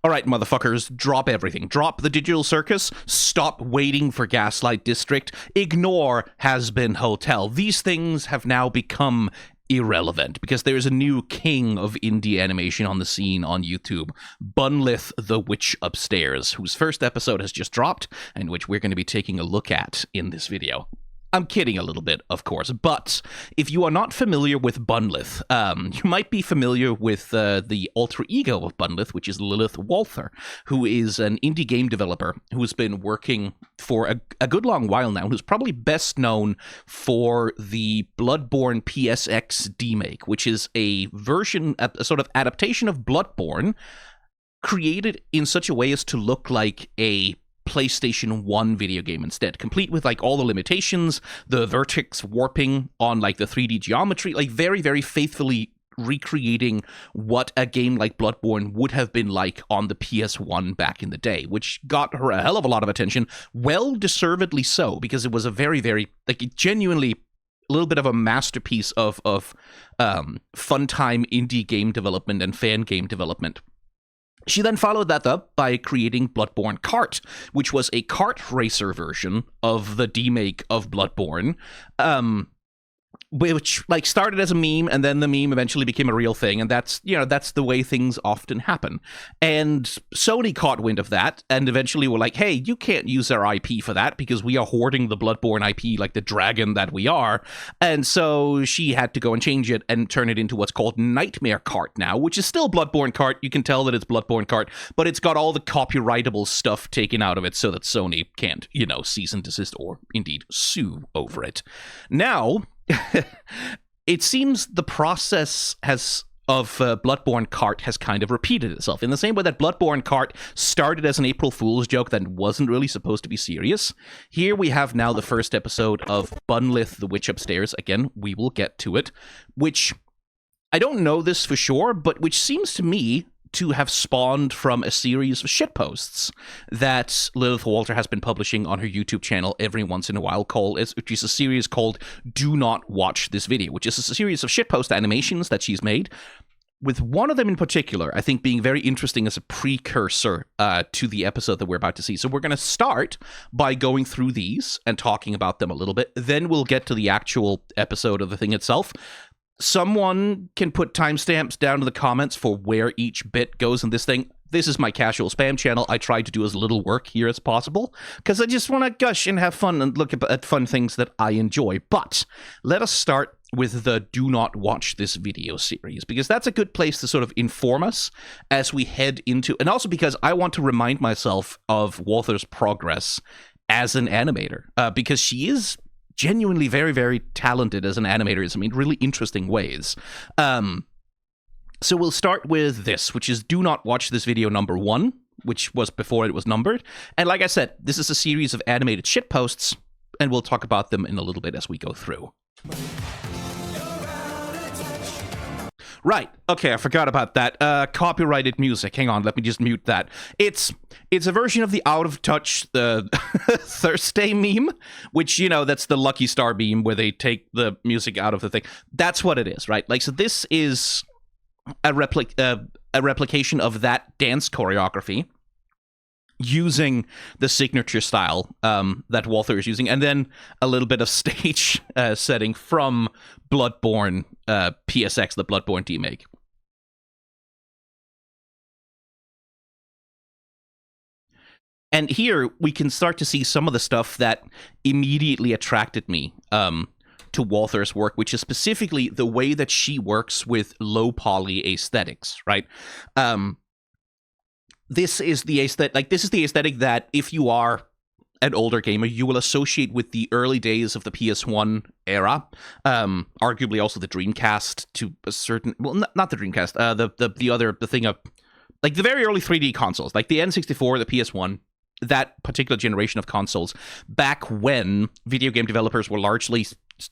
All right, motherfuckers, drop everything. Drop the digital circus. Stop waiting for Gaslight District. Ignore Has Been Hotel. These things have now become irrelevant because there's a new king of indie animation on the scene on YouTube, Bunlith the Witch Upstairs, whose first episode has just dropped and which we're going to be taking a look at in this video. I'm kidding a little bit, of course, but if you are not familiar with Bunlith, you might be familiar with the alter ego of Bunlith, which is Lilith Walther, who is an indie game developer who's been working for a good long while now, who's probably best known for the Bloodborne PSX demake, which is a version, a sort of adaptation of Bloodborne, created in such a way as to look like a PlayStation 1 video game instead, complete with like all the limitations, the vertex warping on like the 3D geometry, like very, very faithfully recreating what a game like Bloodborne would have been like on the PS1 back in the day, which got her a hell of a lot of attention, well deservedly so, because it was a very, very, like, genuinely a little bit of a masterpiece of fun time indie game development and fan game development. She then followed that up by creating Bloodborne Kart, which was a kart racer version of the demake of Bloodborne, which like started as a meme, and then the meme eventually became a real thing, and that's, you know, that's the way things often happen. And Sony caught wind of that, and eventually were like, hey, you can't use our IP for that, because we are hoarding the Bloodborne IP like the dragon that we are. And so she had to go and change it and turn it into what's called Nightmare Kart now, which is still Bloodborne Kart. You can tell that it's Bloodborne Kart, but it's got all the copyrightable stuff taken out of it so that Sony can't, you know, cease and desist or indeed sue over it. Now, it seems the process of Bloodborne Kart has kind of repeated itself, in the same way that Bloodborne Kart started as an April Fool's joke that wasn't really supposed to be serious. Here we have now the first episode of Bunlith the Witch Upstairs. Again, we will get to it, which, I don't know this for sure, but which seems to me to have spawned from a series of shitposts that Lilith Walther has been publishing on her YouTube channel every once in a while, which is a series called Do Not Watch This Video, which is a series of shitpost animations that she's made, with one of them in particular, I think, being very interesting as a precursor to the episode that we're about to see. So we're going to start by going through these and talking about them a little bit. Then we'll get to the actual episode of the thing itself. Someone can put timestamps down in the comments for where each bit goes in this thing. This is my casual spam channel. I try to do as little work here as possible, because I just want to gush and have fun and look at fun things that I enjoy. But let us start with the Do Not Watch This Video series, because that's a good place to sort of inform us as we head into, and also because I want to remind myself of Walther's progress as an animator, because she is genuinely very, very talented as an animator, I mean, really interesting ways. So we'll start with this, which is Do Not Watch This Video number 1, which was before it was numbered. And like I said, this is a series of animated shitposts, and we'll talk about them in a little bit as we go through. Right, okay, I forgot about that. Copyrighted music. Hang on, let me just mute that. It's a version of the Out of Touch, the Thursday meme, which, you know, that's the Lucky Star meme where they take the music out of the thing. That's what it is, right? Like, so this is a replication of that dance choreography, using the signature style that Walther is using, and then a little bit of stage setting from Bloodborne PSX, the Bloodborne demake. And here we can start to see some of the stuff that immediately attracted me to Walther's work, which is specifically the way that she works with low poly aesthetics, right? This is the aesthetic that, if you are an older gamer, you will associate with the early days of the PS1 era, arguably also the Dreamcast to a certain, well, not the Dreamcast, the thing of, like, the very early 3D consoles, like the N64, the PS1, that particular generation of consoles, back when video game developers were largely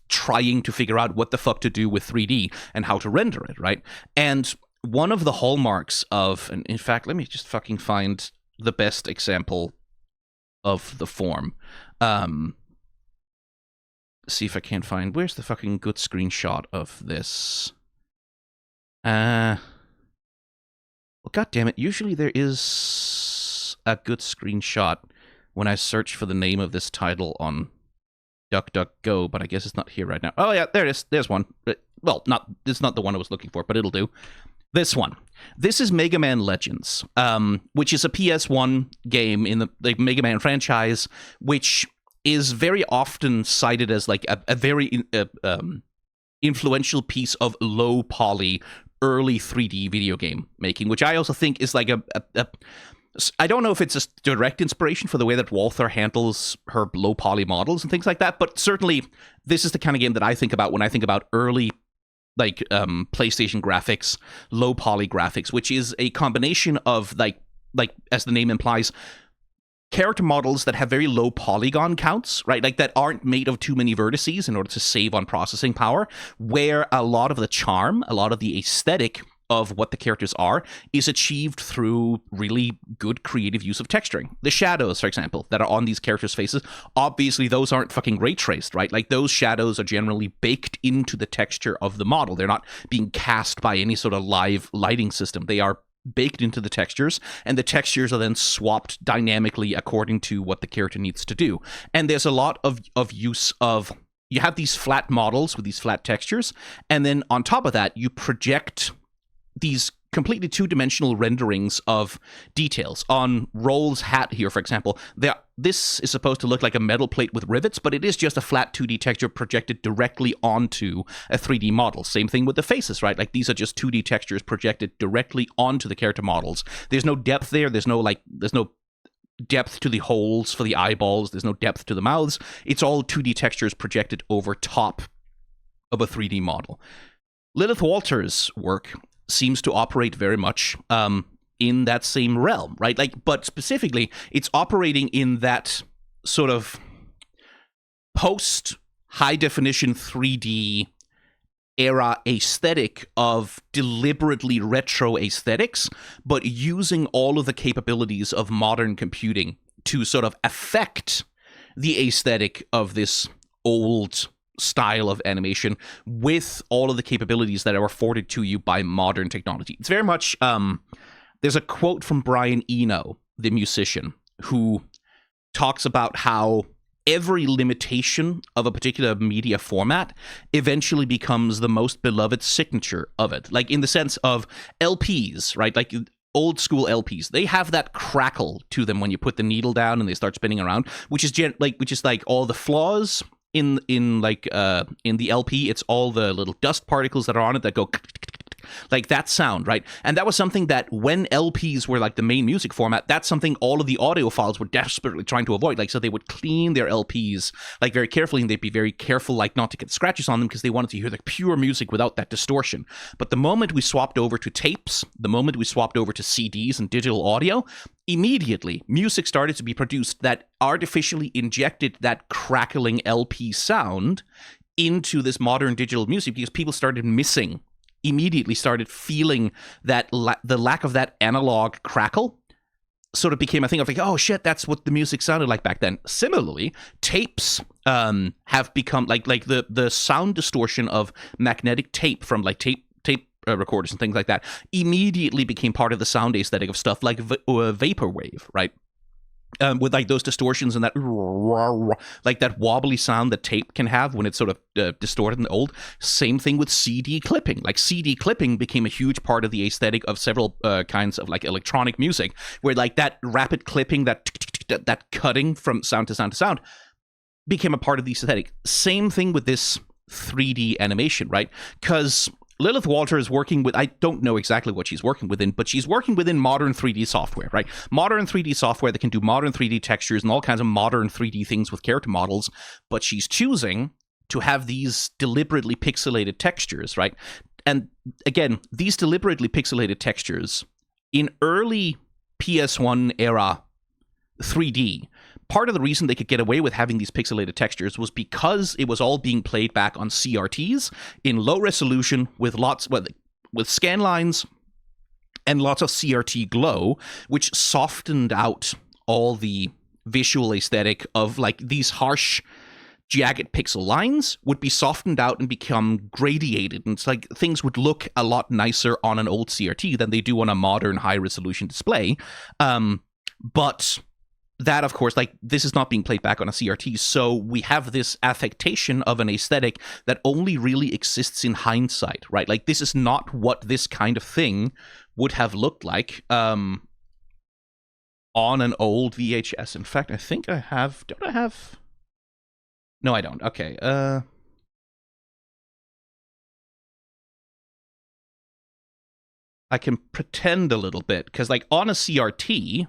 trying to figure out what the fuck to do with 3D and how to render it, right? And one of the hallmarks of, and in fact, let me just fucking find the best example of the form. See if I can find, where's the fucking good screenshot of this? Well, God damn it. Usually there is a good screenshot when I search for the name of this title on DuckDuckGo, but I guess it's not here right now. Oh, yeah, there it is. There's one. Well, it's not the one I was looking for, but it'll do. This one. This is Mega Man Legends, which is a PS1 game in the Mega Man franchise, which is very often cited as like a very influential piece of low poly early 3D video game making, which I also think is like I don't know if it's a direct inspiration for the way that Walther handles her low poly models and things like that, but certainly this is the kind of game that I think about when I think about early like PlayStation graphics, low poly graphics, which is a combination of like as the name implies, character models that have very low polygon counts, right? Like that aren't made of too many vertices in order to save on processing power, where a lot of the charm, a lot of the aesthetic of what the characters are is achieved through really good creative use of texturing. The shadows, for example, that are on these characters' faces, obviously those aren't fucking ray traced, right? Like those shadows are generally baked into the texture of the model. They're not being cast by any sort of live lighting system. They are baked into the textures, and the textures are then swapped dynamically according to what the character needs to do. And there's a lot of use of, you have these flat models with these flat textures, and then on top of that, you project these completely two-dimensional renderings of details. On Roll's hat here, for example, this is supposed to look like a metal plate with rivets, but it is just a flat 2D texture projected directly onto a 3D model. Same thing with the faces, right? Like these are just 2D textures projected directly onto the character models. There's no depth there. There's no depth to the holes for the eyeballs. There's no depth to the mouths. It's all 2D textures projected over top of a 3D model. Lilith Walters' work seems to operate very much in that same realm, right? Like, but specifically, it's operating in that sort of post-high definition 3D era aesthetic of deliberately retro aesthetics, but using all of the capabilities of modern computing to sort of affect the aesthetic of this old style of animation with all of the capabilities that are afforded to you by modern technology. It's very much, there's a quote from Brian Eno, the musician, who talks about how every limitation of a particular media format eventually becomes the most beloved signature of it. Like in the sense of LPs, right? Like old school LPs, they have that crackle to them when you put the needle down and they start spinning around, which is like all the flaws in the LP. It's all the little dust particles that are on it that go like that sound, right? And that was something that when LPs were like the main music format, that's something all of the audiophiles were desperately trying to avoid. Like, so they would clean their LPs like very carefully, and they'd be very careful like not to get scratches on them because they wanted to hear the pure music without that distortion. But the moment we swapped over to tapes, the moment we swapped over to CDs and digital audio, immediately music started to be produced that artificially injected that crackling LP sound into this modern digital music because people immediately started feeling that the lack of that analog crackle sort of became a thing of like, oh shit, that's what the music sounded like back then. Similarly, tapes have become like the sound distortion of magnetic tape from like tape recorders and things like that immediately became part of the sound aesthetic of stuff like vaporwave, right? With like those distortions and that like that wobbly sound that tape can have when it's sort of distorted and old. Same thing with CD clipping. Like CD clipping became a huge part of the aesthetic of several kinds of like electronic music, where like that rapid clipping, that cutting from sound to sound to sound became a part of the aesthetic. Same thing with this 3D animation, right? Because Lilith Walter is working with, I don't know exactly what she's working within, but she's working within modern 3D software, right? Modern 3D software that can do modern 3D textures and all kinds of modern 3D things with character models, but she's choosing to have these deliberately pixelated textures, right? And again, these deliberately pixelated textures in early PS1 era 3D, part of the reason they could get away with having these pixelated textures was because it was all being played back on CRTs in low resolution with scan lines and lots of CRT glow, which softened out all the visual aesthetic of like these harsh jagged pixel lines would be softened out and become gradiated. And it's like things would look a lot nicer on an old CRT than they do on a modern high-resolution display. But that, of course, like, this is not being played back on a CRT, so we have this affectation of an aesthetic that only really exists in hindsight, right? Like, this is not what this kind of thing would have looked like on an old VHS. In fact, I think I have... Don't I have... No, I don't. Okay. I can pretend a little bit, because, like, on a CRT,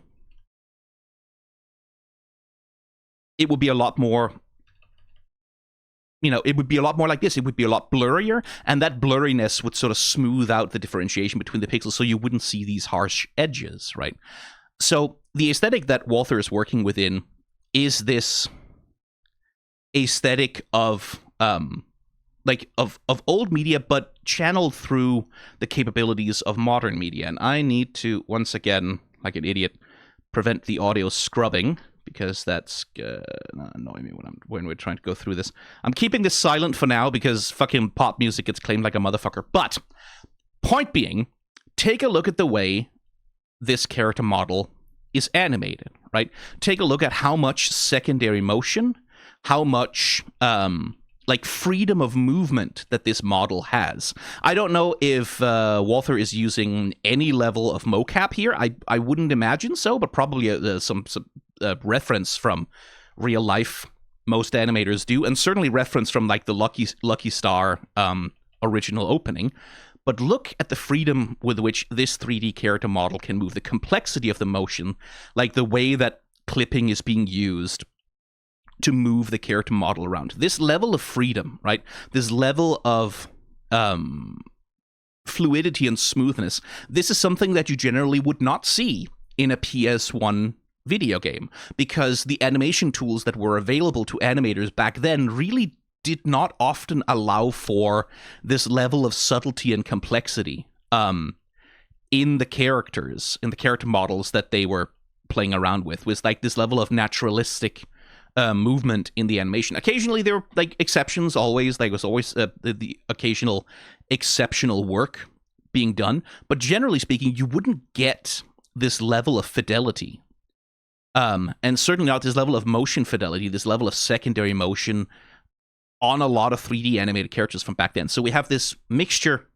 it would be a lot more, it would be a lot more like this. It would be a lot blurrier, and that blurriness would sort of smooth out the differentiation between the pixels, so you wouldn't see these harsh edges, right? So the aesthetic that Walther is working within is this aesthetic of old media, but channeled through the capabilities of modern media. And I need to, once again, like an idiot, prevent the audio scrubbing, because that's annoying me when we're trying to go through this. I'm keeping this silent for now because fucking pop music gets claimed like a motherfucker. But point being, take a look at the way this character model is animated, right? Take a look at how much secondary motion, how much freedom of movement that this model has. I don't know if Walther is using any level of mocap here. I wouldn't imagine so, but probably some reference from real life. Most animators do, and certainly reference from like the Lucky Star original opening. But look at the freedom with which this 3D character model can move, the complexity of the motion, like the way that clipping is being used to move the character model around. This level of freedom, right? This level of fluidity and smoothness. This is something that you generally would not see in a PS1 video game, because the animation tools that were available to animators back then really did not often allow for this level of subtlety and complexity in the characters, in the character models that they were playing around with like this level of naturalistic movement in the animation. Occasionally there were like exceptions, always. There was always the occasional exceptional work being done, but generally speaking, you wouldn't get this level of fidelity. And certainly not this level of motion fidelity, this level of secondary motion on a lot of 3D animated characters from back then. So we have this mixture,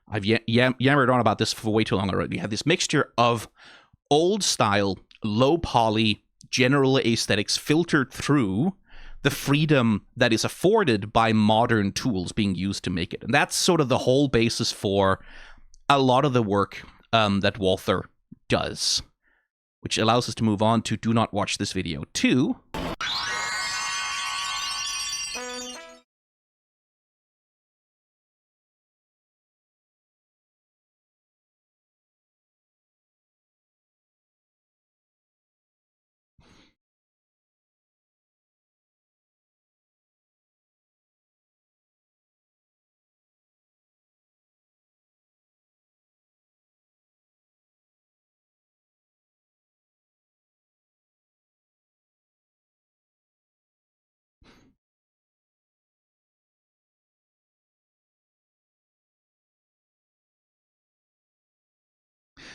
I've yammered on about this for way too long already. We have this mixture of old style, low poly, general aesthetics filtered through the freedom that is afforded by modern tools being used to make it. And that's sort of the whole basis for a lot of the work that Walther does, which allows us to move on to Do Not Watch This Video 2.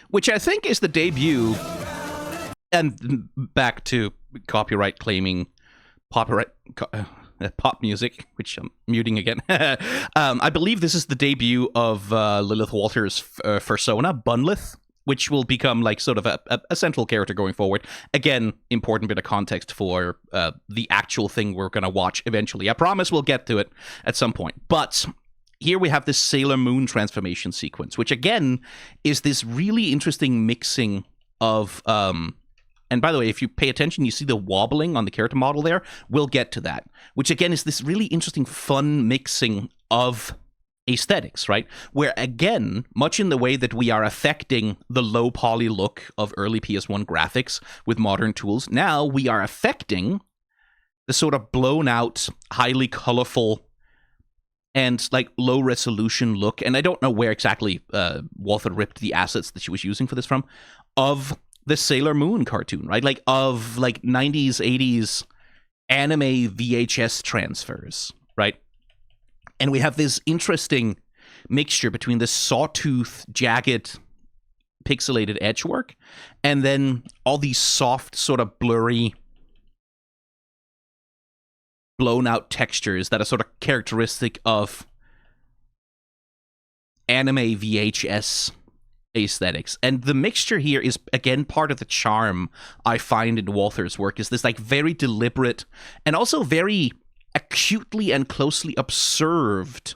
Which I think is the debut, and back to copyright claiming pop music, which I'm muting again. I believe this is the debut of Lilith Walters' persona, Bunlith, which will become like sort of a central character going forward. Again, important bit of context for the actual thing we're going to watch eventually. I promise we'll get to it at some point. But here we have this Sailor Moon transformation sequence, which again is this really interesting mixing of... and by the way, if you pay attention, you see the wobbling on the character model there. We'll get to that. Which again is this really interesting, fun mixing of aesthetics, right? Where again, much in the way that we are affecting the low poly look of early PS1 graphics with modern tools, now we are affecting the sort of blown out, highly colorful and like low resolution look. And I don't know where exactly Walther ripped the assets that she was using for this from, of the Sailor Moon cartoon, right? Like of like 90s, 80s anime VHS transfers, right? And we have this interesting mixture between this sawtooth, jagged, pixelated edge work, and then all these soft, sort of blurry, blown out textures that are sort of characteristic of anime VHS aesthetics. And the mixture here is, again, part of the charm I find in Walther's work, is this like very deliberate and also very acutely and closely observed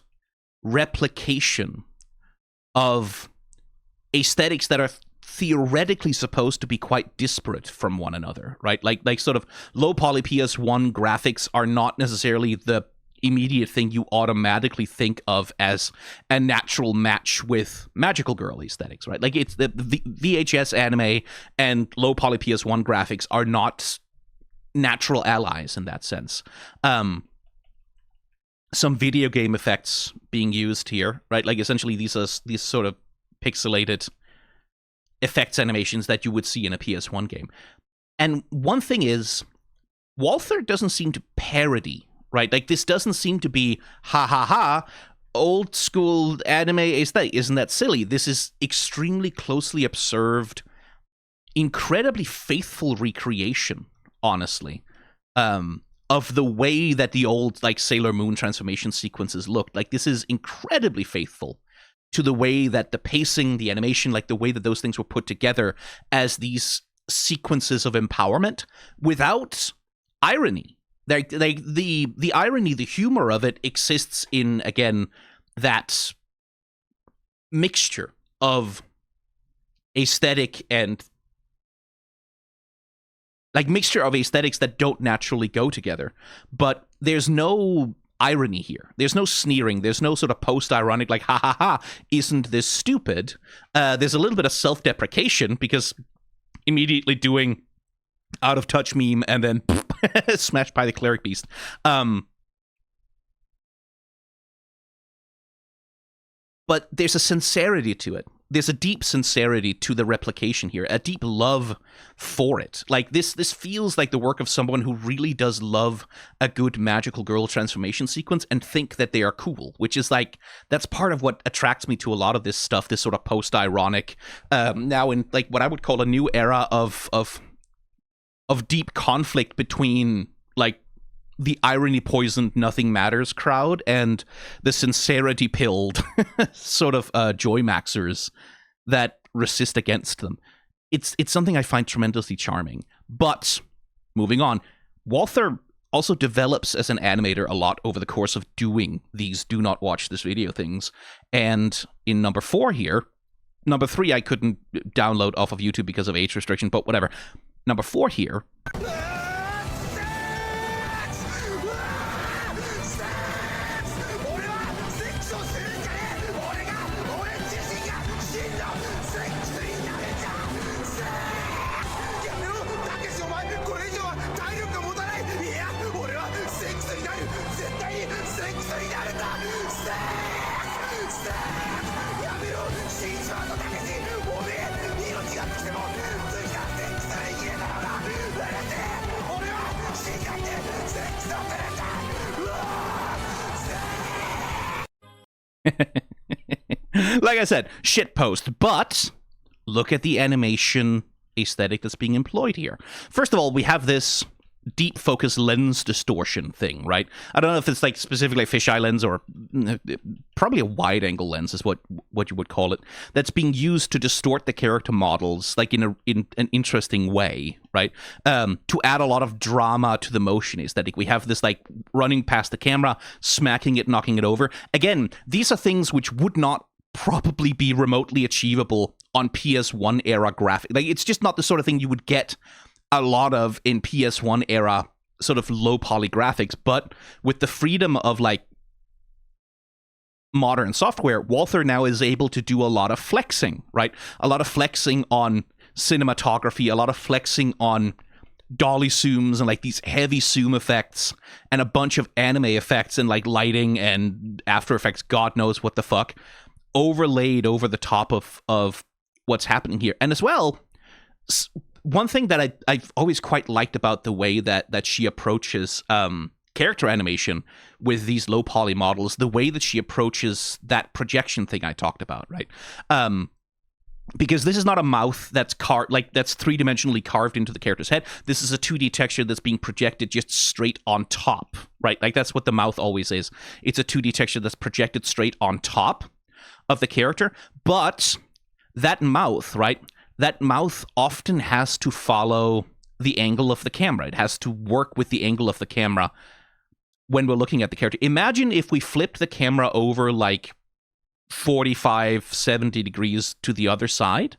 replication of aesthetics that are theoretically supposed to be quite disparate from one another, right? Like sort of low poly PS1 graphics are not necessarily the immediate thing you automatically think of as a natural match with magical girl aesthetics, right? Like it's the VHS anime and low poly PS1 graphics are not natural allies in that sense. Some video game effects being used here, right? Like essentially these are these sort of pixelated effects animations that you would see in a PS1 game. And one thing is, Walther doesn't seem to parody, right? Like this doesn't seem to be ha ha ha, old school anime aesthetic. Isn't that silly? This is extremely closely observed, incredibly faithful recreation, honestly, of the way that the old like Sailor Moon transformation sequences looked. Like this is incredibly faithful to the way that the pacing, the animation, like the way that those things were put together as these sequences of empowerment without irony. Like the irony, the humor of it exists in, again, that mixture of aesthetic and like mixture of aesthetics that don't naturally go together. But there's no irony here. There's no sneering. There's no sort of post-ironic like, ha ha ha, isn't this stupid? There's a little bit of self-deprecation because immediately doing out of touch meme and then smashed by the cleric beast. But there's a sincerity to it. There's a deep sincerity to the replication here, a deep love for it. Like this feels like the work of someone who really does love a good magical girl transformation sequence and think that they are cool, which is like, that's part of what attracts me to a lot of this stuff, this sort of post-ironic, now in like what I would call a new era of deep conflict between like the irony poisoned nothing matters crowd and the sincerity pilled sort of joy maxers that resist against them. It's something I find tremendously charming. But moving on, Walther also develops as an animator a lot over the course of doing these do not watch this video things. And in number 4 here, number 3 I couldn't download off of YouTube because of age restriction, but whatever. Number 4 here. Like I said, shitpost, but look at the animation aesthetic that's being employed here. First of all, we have this deep focus lens distortion thing, right? I don't know if it's like specifically a fisheye lens or probably a wide angle lens is what you would call it, that's being used to distort the character models like in an interesting way, right? To add a lot of drama to the motion aesthetic. We have this like running past the camera, smacking it, knocking it over. Again, these are things which would not probably be remotely achievable on PS1 era graphics. Like it's just not the sort of thing you would get a lot of in PS1 era sort of low poly graphics, but with the freedom of like modern software, Walther now is able to do a lot of flexing, right? A lot of flexing on cinematography, a lot of flexing on dolly zooms and like these heavy zoom effects and a bunch of anime effects and like lighting and After Effects, God knows what the fuck, overlaid over the top of what's happening here. And as well, one thing that I've always quite liked about the way that she approaches character animation with these low poly models, the way that she approaches that projection thing I talked about, right? Because this is not a mouth that's that's three-dimensionally carved into the character's head. This is a 2D texture that's being projected just straight on top, right? Like, that's what the mouth always is. It's a 2D texture that's projected straight on top of the character. But that mouth, right? That mouth often has to follow the angle of the camera. It has to work with the angle of the camera when we're looking at the character. Imagine if we flipped the camera over like 45, 70 degrees to the other side.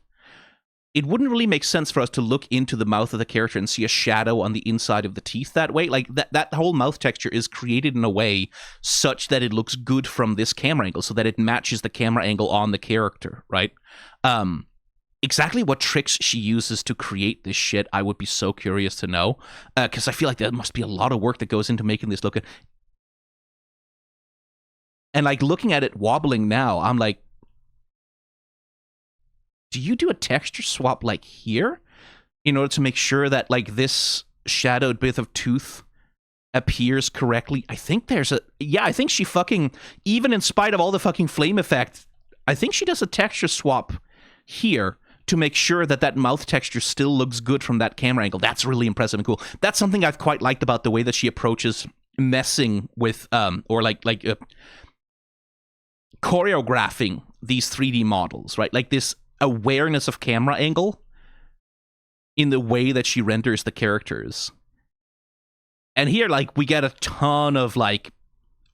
It wouldn't really make sense for us to look into the mouth of the character and see a shadow on the inside of the teeth that way. Like, that whole mouth texture is created in a way such that it looks good from this camera angle, so that it matches the camera angle on the character, right? Exactly what tricks she uses to create this shit, I would be so curious to know, because I feel like there must be a lot of work that goes into making this look good. And, like, looking at it wobbling now, I'm like, do you do a texture swap, like, here? In order to make sure that, like, this shadowed bit of tooth appears correctly? I think there's a... Yeah, I think she fucking... Even in spite of all the fucking flame effect, I think she does a texture swap here to make sure that that mouth texture still looks good from that camera angle. That's really impressive and cool. That's something I've quite liked about the way that she approaches messing with, choreographing these 3D models, right? Like, this awareness of camera angle in the way that she renders the characters. And here, like, we get a ton of, like,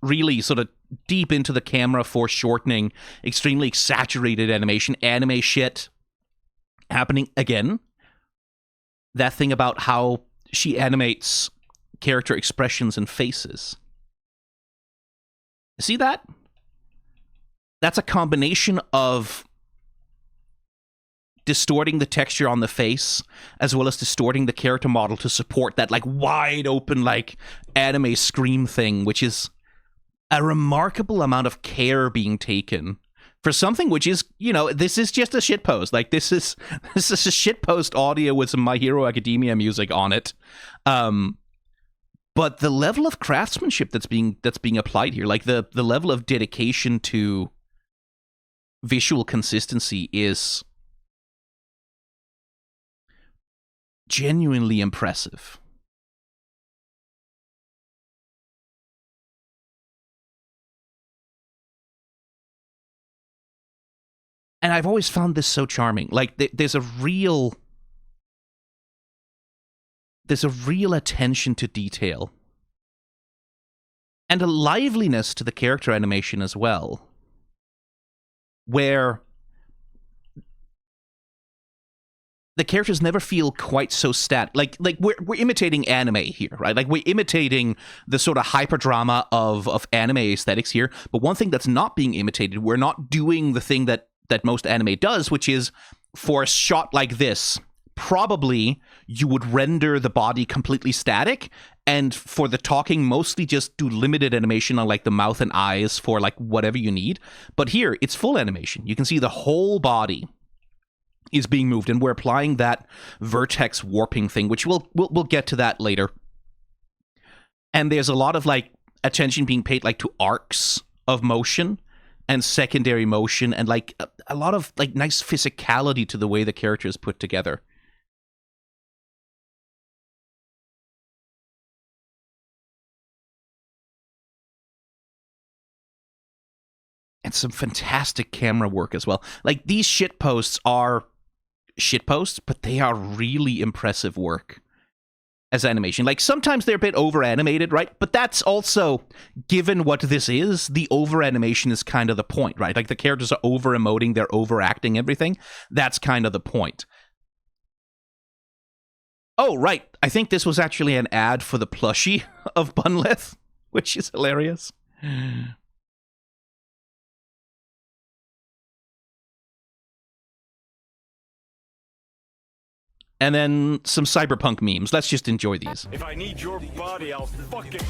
really sort of deep into the camera foreshortening, extremely exaggerated animation, anime shit happening again. That thing about how she animates character expressions and faces. See that? That's a combination of distorting the texture on the face as well as distorting the character model to support that, like, wide open, like, anime scream thing, which is a remarkable amount of care being taken for something which is, you know, this is just a shitpost. Like, this is a shitpost audio with some My Hero Academia music on it. But the level of craftsmanship that's being applied here, like the level of dedication to visual consistency, is genuinely impressive. And I've always found this so charming. Like, there's a real attention to detail and a liveliness to the character animation as well, where the characters never feel quite so like we're imitating anime here, right? Like, we're imitating the sort of hyperdrama of anime aesthetics here. But one thing that's not being imitated, we're not doing the thing that most anime does, which is, for a shot like this, probably you would render the body completely static, and for the talking, mostly just do limited animation on, like, the mouth and eyes for, like, whatever you need. But here, it's full animation. You can see the whole body is being moved, and we're applying that vertex warping thing, which we'll get to that later. And there's a lot of, like, attention being paid, like, to arcs of motion and secondary motion, and, like, a lot of, like, nice physicality to the way the character is put together. And some fantastic camera work as well. Like, these shitposts are shitposts, but they are really impressive work as animation. Like, sometimes they're a bit over-animated, right? But that's also, given what this is, the over-animation is kind of the point, right? Like, the characters are over-emoting, they're overacting everything. That's kind of the point. Oh, right. I think this was actually an ad for the plushie of Bunlith, which is hilarious. And then some cyberpunk memes. Let's just enjoy these. If I need your body, I'll fuck it.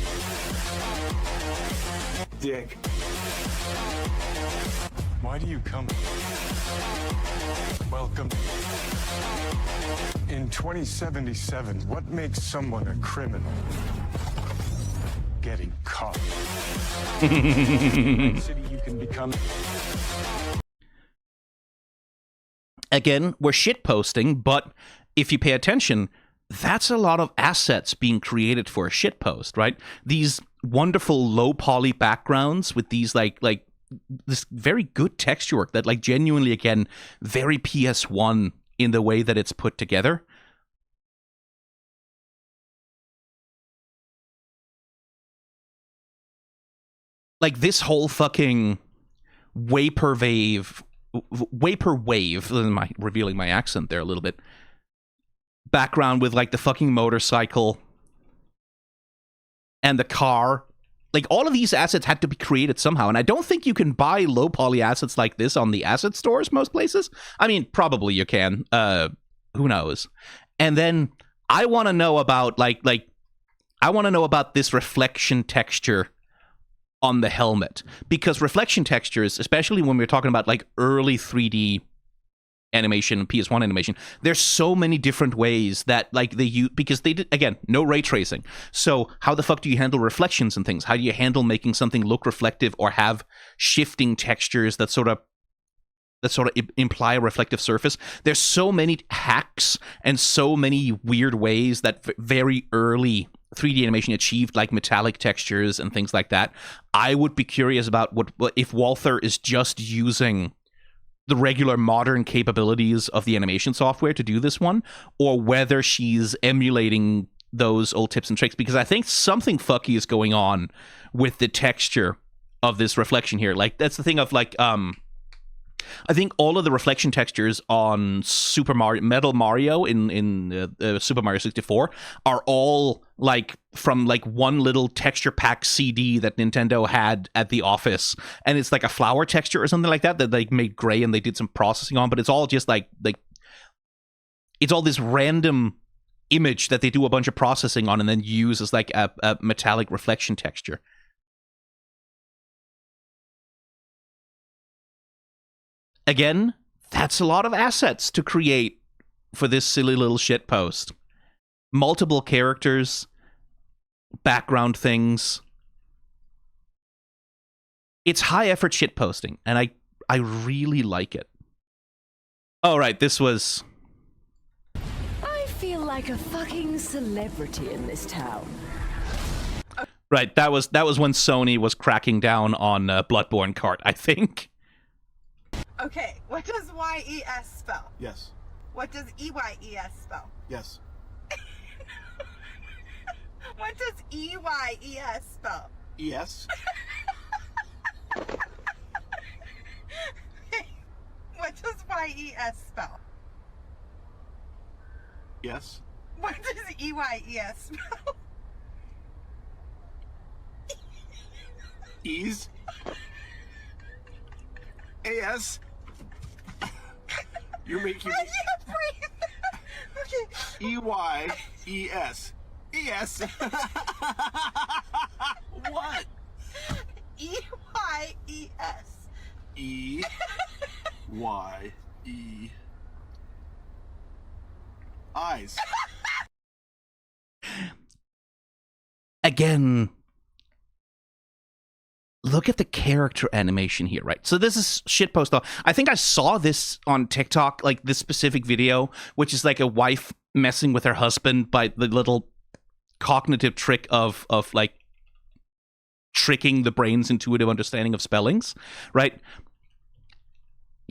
Dick. Why do you come? Welcome. In 2077, what makes someone a criminal? Getting caught. City you can become. Again, we're shitposting, but if you pay attention, that's a lot of assets being created for a shitpost, right? These wonderful low poly backgrounds with these like this very good texture work that like genuinely, again, very PS1 in the way that it's put together. Like this whole fucking vaporwave, am I revealing my accent there a little bit, background with like the fucking motorcycle and the car. Like all of these assets had to be created somehow, and I don't think you can buy low poly assets like this on the asset stores most places. I mean, probably you can. Who knows? And then I want to know about I want to know about this reflection texture on the helmet, because reflection textures, especially when we're talking about like early 3D animation, PS1 animation, there's so many different ways that like they use, because they did, again, no ray tracing. So how the fuck do you handle reflections and things? How do you handle making something look reflective or have shifting textures that sort of imply a reflective surface? There's so many hacks and so many weird ways that very early 3D animation achieved like metallic textures and things like that. I would be curious about what if Walther is just using the regular modern capabilities of the animation software to do this one, or whether she's emulating those old tips and tricks, because I think something fucky is going on with the texture of this reflection here. Like that's the thing of like I think all of the reflection textures on Super Mario, Metal Mario in Super Mario 64 are all like from like one little texture pack CD that Nintendo had at the office, and it's like a flower texture or something like that they made gray and they did some processing on, but it's all just like it's all this random image that they do a bunch of processing on and then use as like a metallic reflection texture. Again, that's a lot of assets to create for this silly little shit post. Multiple characters, background things. It's high effort shit posting, and I really like it. Oh, right, this was... I feel like a fucking celebrity in this town. Right, that was when Sony was cracking down on Bloodborne Kart, I think. Okay, what does YES spell? Yes. What does EYES spell? Yes. What does EYES spell? Yes. What does YES spell? Yes. What does EYES spell? Ease. AS. You're making me. I can't breathe. Okay. EYES. ES. What? EYES. EYE. Eyes. Again, look at the character animation here, right? So this is shitpost. I think I saw this on TikTok, like this specific video, which is like a wife messing with her husband by the little cognitive trick of like tricking the brain's intuitive understanding of spellings, right?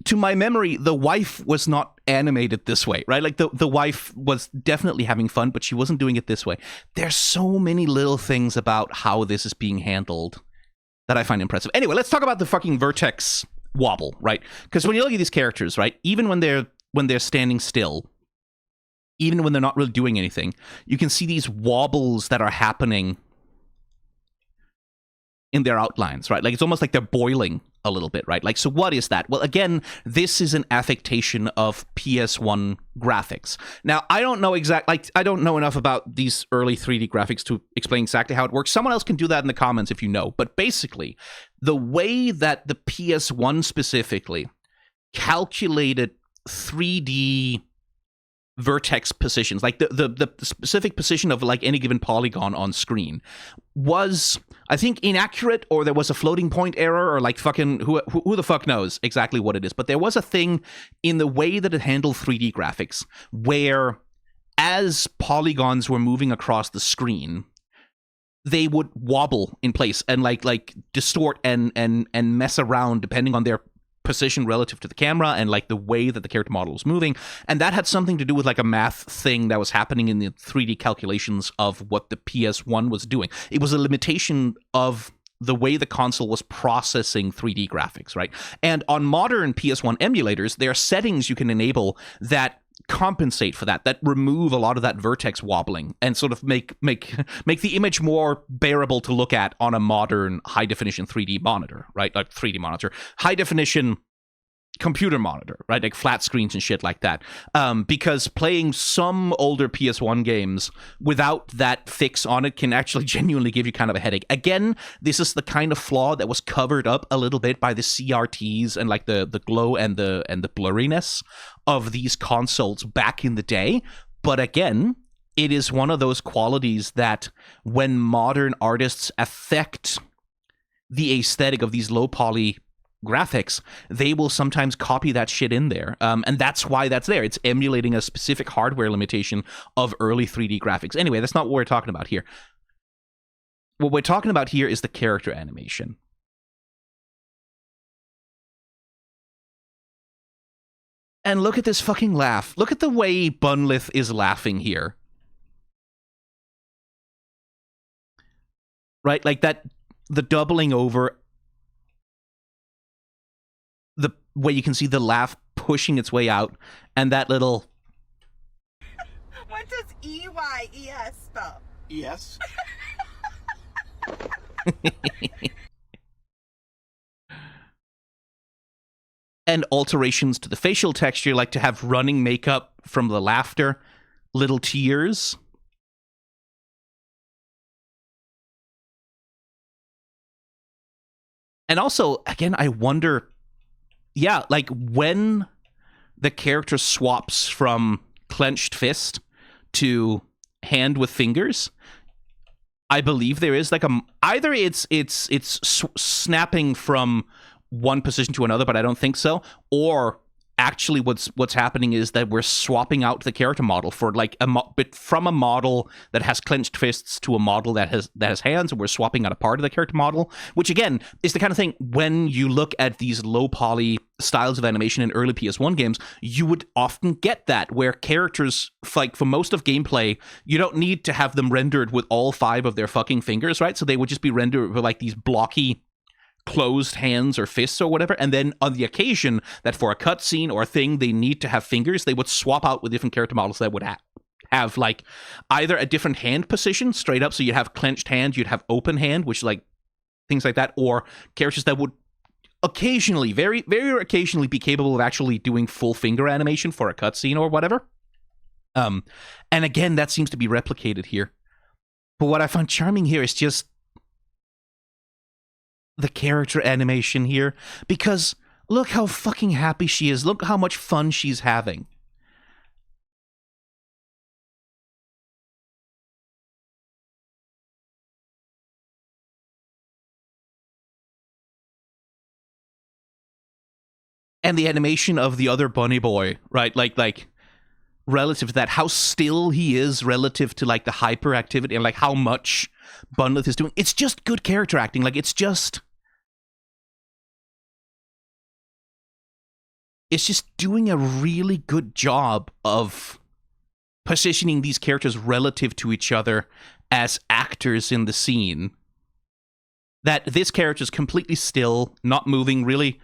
To my memory, the wife was not animated this way, right? Like the wife was definitely having fun, but she wasn't doing it this way. There's so many little things about how this is being handled that I find impressive. Anyway, let's talk about the fucking vertex wobble, right? Because when you look at these characters, right, even when they're standing still, even when they're not really doing anything, you can see these wobbles that are happening in their outlines, right? Like it's almost like they're boiling a little bit, right? Like, so what is that? Well, again, this is an affectation of PS1 graphics. Now, I don't know I don't know enough about these early 3D graphics to explain exactly how it works. Someone else can do that in the comments if you know. But basically, the way that the PS1 specifically calculated 3D vertex positions, like the specific position of like any given polygon on screen, was, I think, inaccurate, or there was a floating point error, or like fucking who the fuck knows exactly what it is. But there was a thing in the way that it handled 3D graphics where, as polygons were moving across the screen, they would wobble in place and like distort and mess around depending on their position relative to the camera and like the way that the character model was moving. And that had something to do with like a math thing that was happening in the 3D calculations of what the PS1 was doing. It was a limitation of the way the console was processing 3D graphics, right? And on modern PS1 emulators, there are settings you can enable that compensate for that remove a lot of that vertex wobbling and sort of make the image more bearable to look at on a modern high definition 3D monitor, right? Like 3D monitor, high definition computer monitor, right? Like flat screens and shit like that. Because playing some older PS1 games without that fix on it can actually genuinely give you kind of a headache. Again, this is the kind of flaw that was covered up a little bit by the CRTs and like the glow and the blurriness of these consoles back in the day. But again, it is one of those qualities that when modern artists affect the aesthetic of these low poly graphics, they will sometimes copy that shit in there. And that's why that's there. It's emulating a specific hardware limitation of early 3D graphics. Anyway, that's not what we're talking about here. What we're talking about here is the character animation. And look at this fucking laugh. Look at the way Bunlith is laughing here. Right? Like that, the doubling over, the way you can see the laugh pushing its way out, and that little... What does EYES spell? Yes. And alterations to the facial texture, like to have running makeup from the laughter, little tears. And also, again, I wonder... Yeah, like when the character swaps from clenched fist to hand with fingers, I believe there is like either it's snapping from one position to another, but I don't think so, or actually what's happening is that we're swapping out the character model for like from a model that has clenched fists to a model that has hands, and we're swapping out a part of the character model, which again is the kind of thing when you look at these low poly styles of animation in early PS1 games, you would often get that where characters, like for most of gameplay, you don't need to have them rendered with all 5 of their fucking fingers, right? So they would just be rendered with like these blocky closed hands or fists or whatever, and then on the occasion that for a cutscene or a thing they need to have fingers, they would swap out with different character models that would have like either a different hand position straight up, so you'd have clenched hand, you'd have open hand, which like things like that, or characters that would occasionally, very very occasionally, be capable of actually doing full finger animation for a cutscene or whatever. And again, that seems to be replicated here. But what I found charming here is just the character animation here, because look how fucking happy she is. Look how much fun she's having. And the animation of the other bunny boy, right? Like relative to that, how still he is relative to like the hyperactivity and like how much Bunlith is doing. It's just good character acting. Like it's just doing a really good job of positioning these characters relative to each other as actors in the scene. That this character is completely still, not moving, really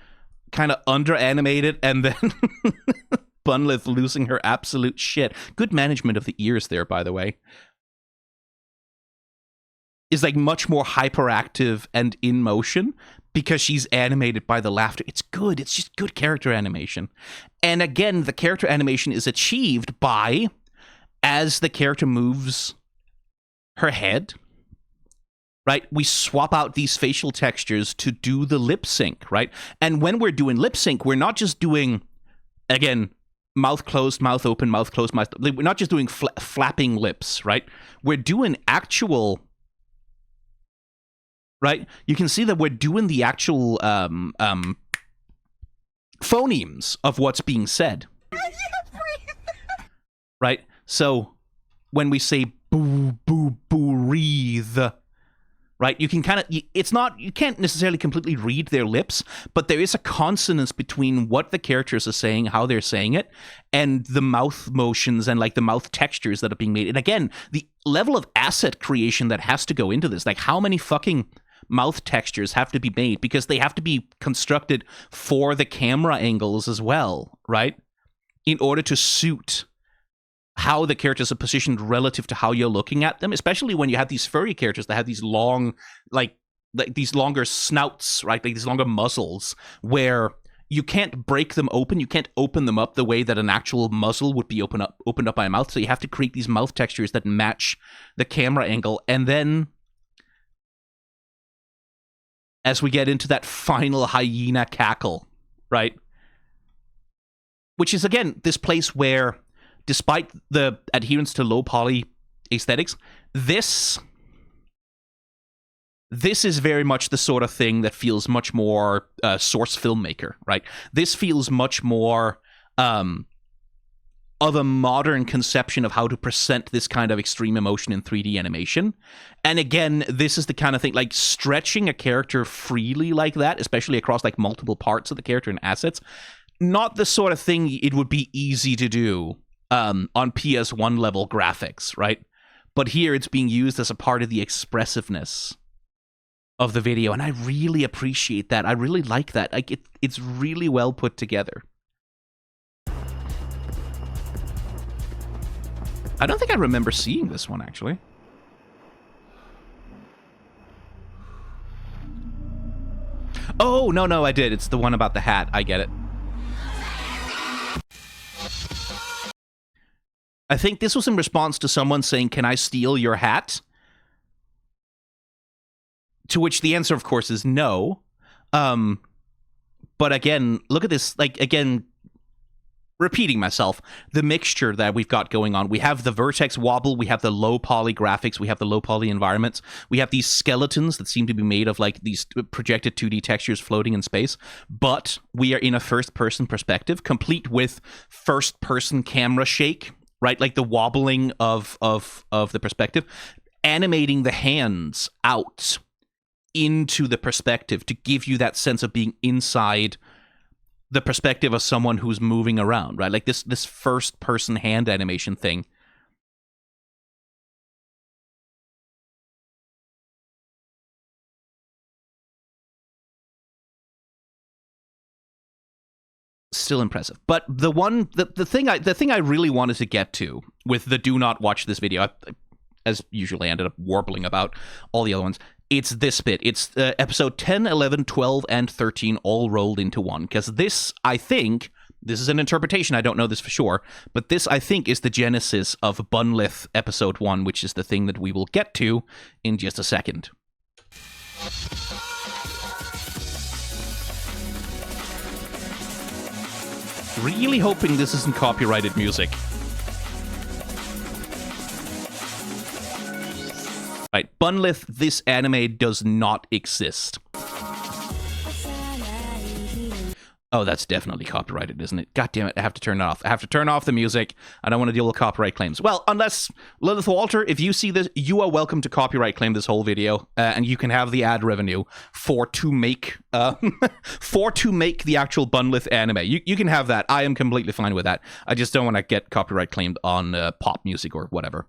kind of under-animated, and then Bunlith losing her absolute shit. Good management of the ears there, by the way. Is like much more hyperactive and in motion because she's animated by the laughter. It's good. It's just good character animation. And again, the character animation is achieved by, as the character moves her head, right? We swap out these facial textures to do the lip sync, right? And when we're doing lip sync, we're not just doing, again, mouth closed, mouth open, mouth closed, mouth. We're not just doing flapping lips, right? We're doing actual, right? You can see that we're doing the actual phonemes of what's being said, right? So when we say boo, boo, breathe, right? You can kind of, it's not, you can't necessarily completely read their lips, but there is a consonance between what the characters are saying, how they're saying it, and the mouth motions and like the mouth textures that are being made. And again, the level of asset creation that has to go into this, like how many fucking mouth textures have to be made because they have to be constructed for the camera angles as well, right? In order to suit how the characters are positioned relative to how you're looking at them, especially when you have these furry characters that have these long, like these longer snouts, right? Like these longer muzzles where you can't break them open. You can't open them up the way that an actual muzzle would be opened up by a mouth. So you have to create these mouth textures that match the camera angle. And then as we get into that final hyena cackle, right? Which is, again, this place where, despite the adherence to low poly aesthetics, this is very much the sort of thing that feels much more source filmmaker, right? This feels much more of a modern conception of how to present this kind of extreme emotion in 3D animation. And again, this is the kind of thing, like stretching a character freely like that, especially across like multiple parts of the character and assets, not the sort of thing it would be easy to do on PS1 level graphics, right? But here it's being used as a part of the expressiveness of the video, and I really appreciate that. I really like that. Like it's really well put together. I don't think I remember seeing this one, actually. Oh, no, I did. It's the one about the hat. I get it. I think this was in response to someone saying, "Can I steal your hat?" To which the answer, of course, is no. But again, look at this. Like, again, repeating myself, the mixture that we've got going on. We have the vertex wobble, we have the low poly graphics, we have the low poly environments, we have these skeletons that seem to be made of like these projected 2D textures floating in space, but we are in a first-person perspective, complete with first-person camera shake, right? Like the wobbling of the perspective, animating the hands out into the perspective to give you that sense of being inside the perspective of someone who's moving around, right? Like this first person hand animation thing. Still impressive. But the thing I really wanted to get to with the do not watch this video, I, as usually I ended up warbling about all the other ones. It's this bit. It's episode 10, 11, 12, and 13 all rolled into one. Because this, I think, this is an interpretation, I don't know this for sure, but this, I think, is the genesis of Bunlith episode 1, which is the thing that we will get to in just a second. Really hoping this isn't copyrighted music. Right, Bunlith, this anime does not exist. Oh, that's definitely copyrighted, isn't it? God damn it, I have to turn it off. I have to turn off the music. I don't want to deal with copyright claims. Well, unless, Lilith Walter, if you see this, you are welcome to copyright claim this whole video, and you can have the ad revenue to make the actual Bunlith anime. You can have that. I am completely fine with that. I just don't want to get copyright claimed on pop music or whatever.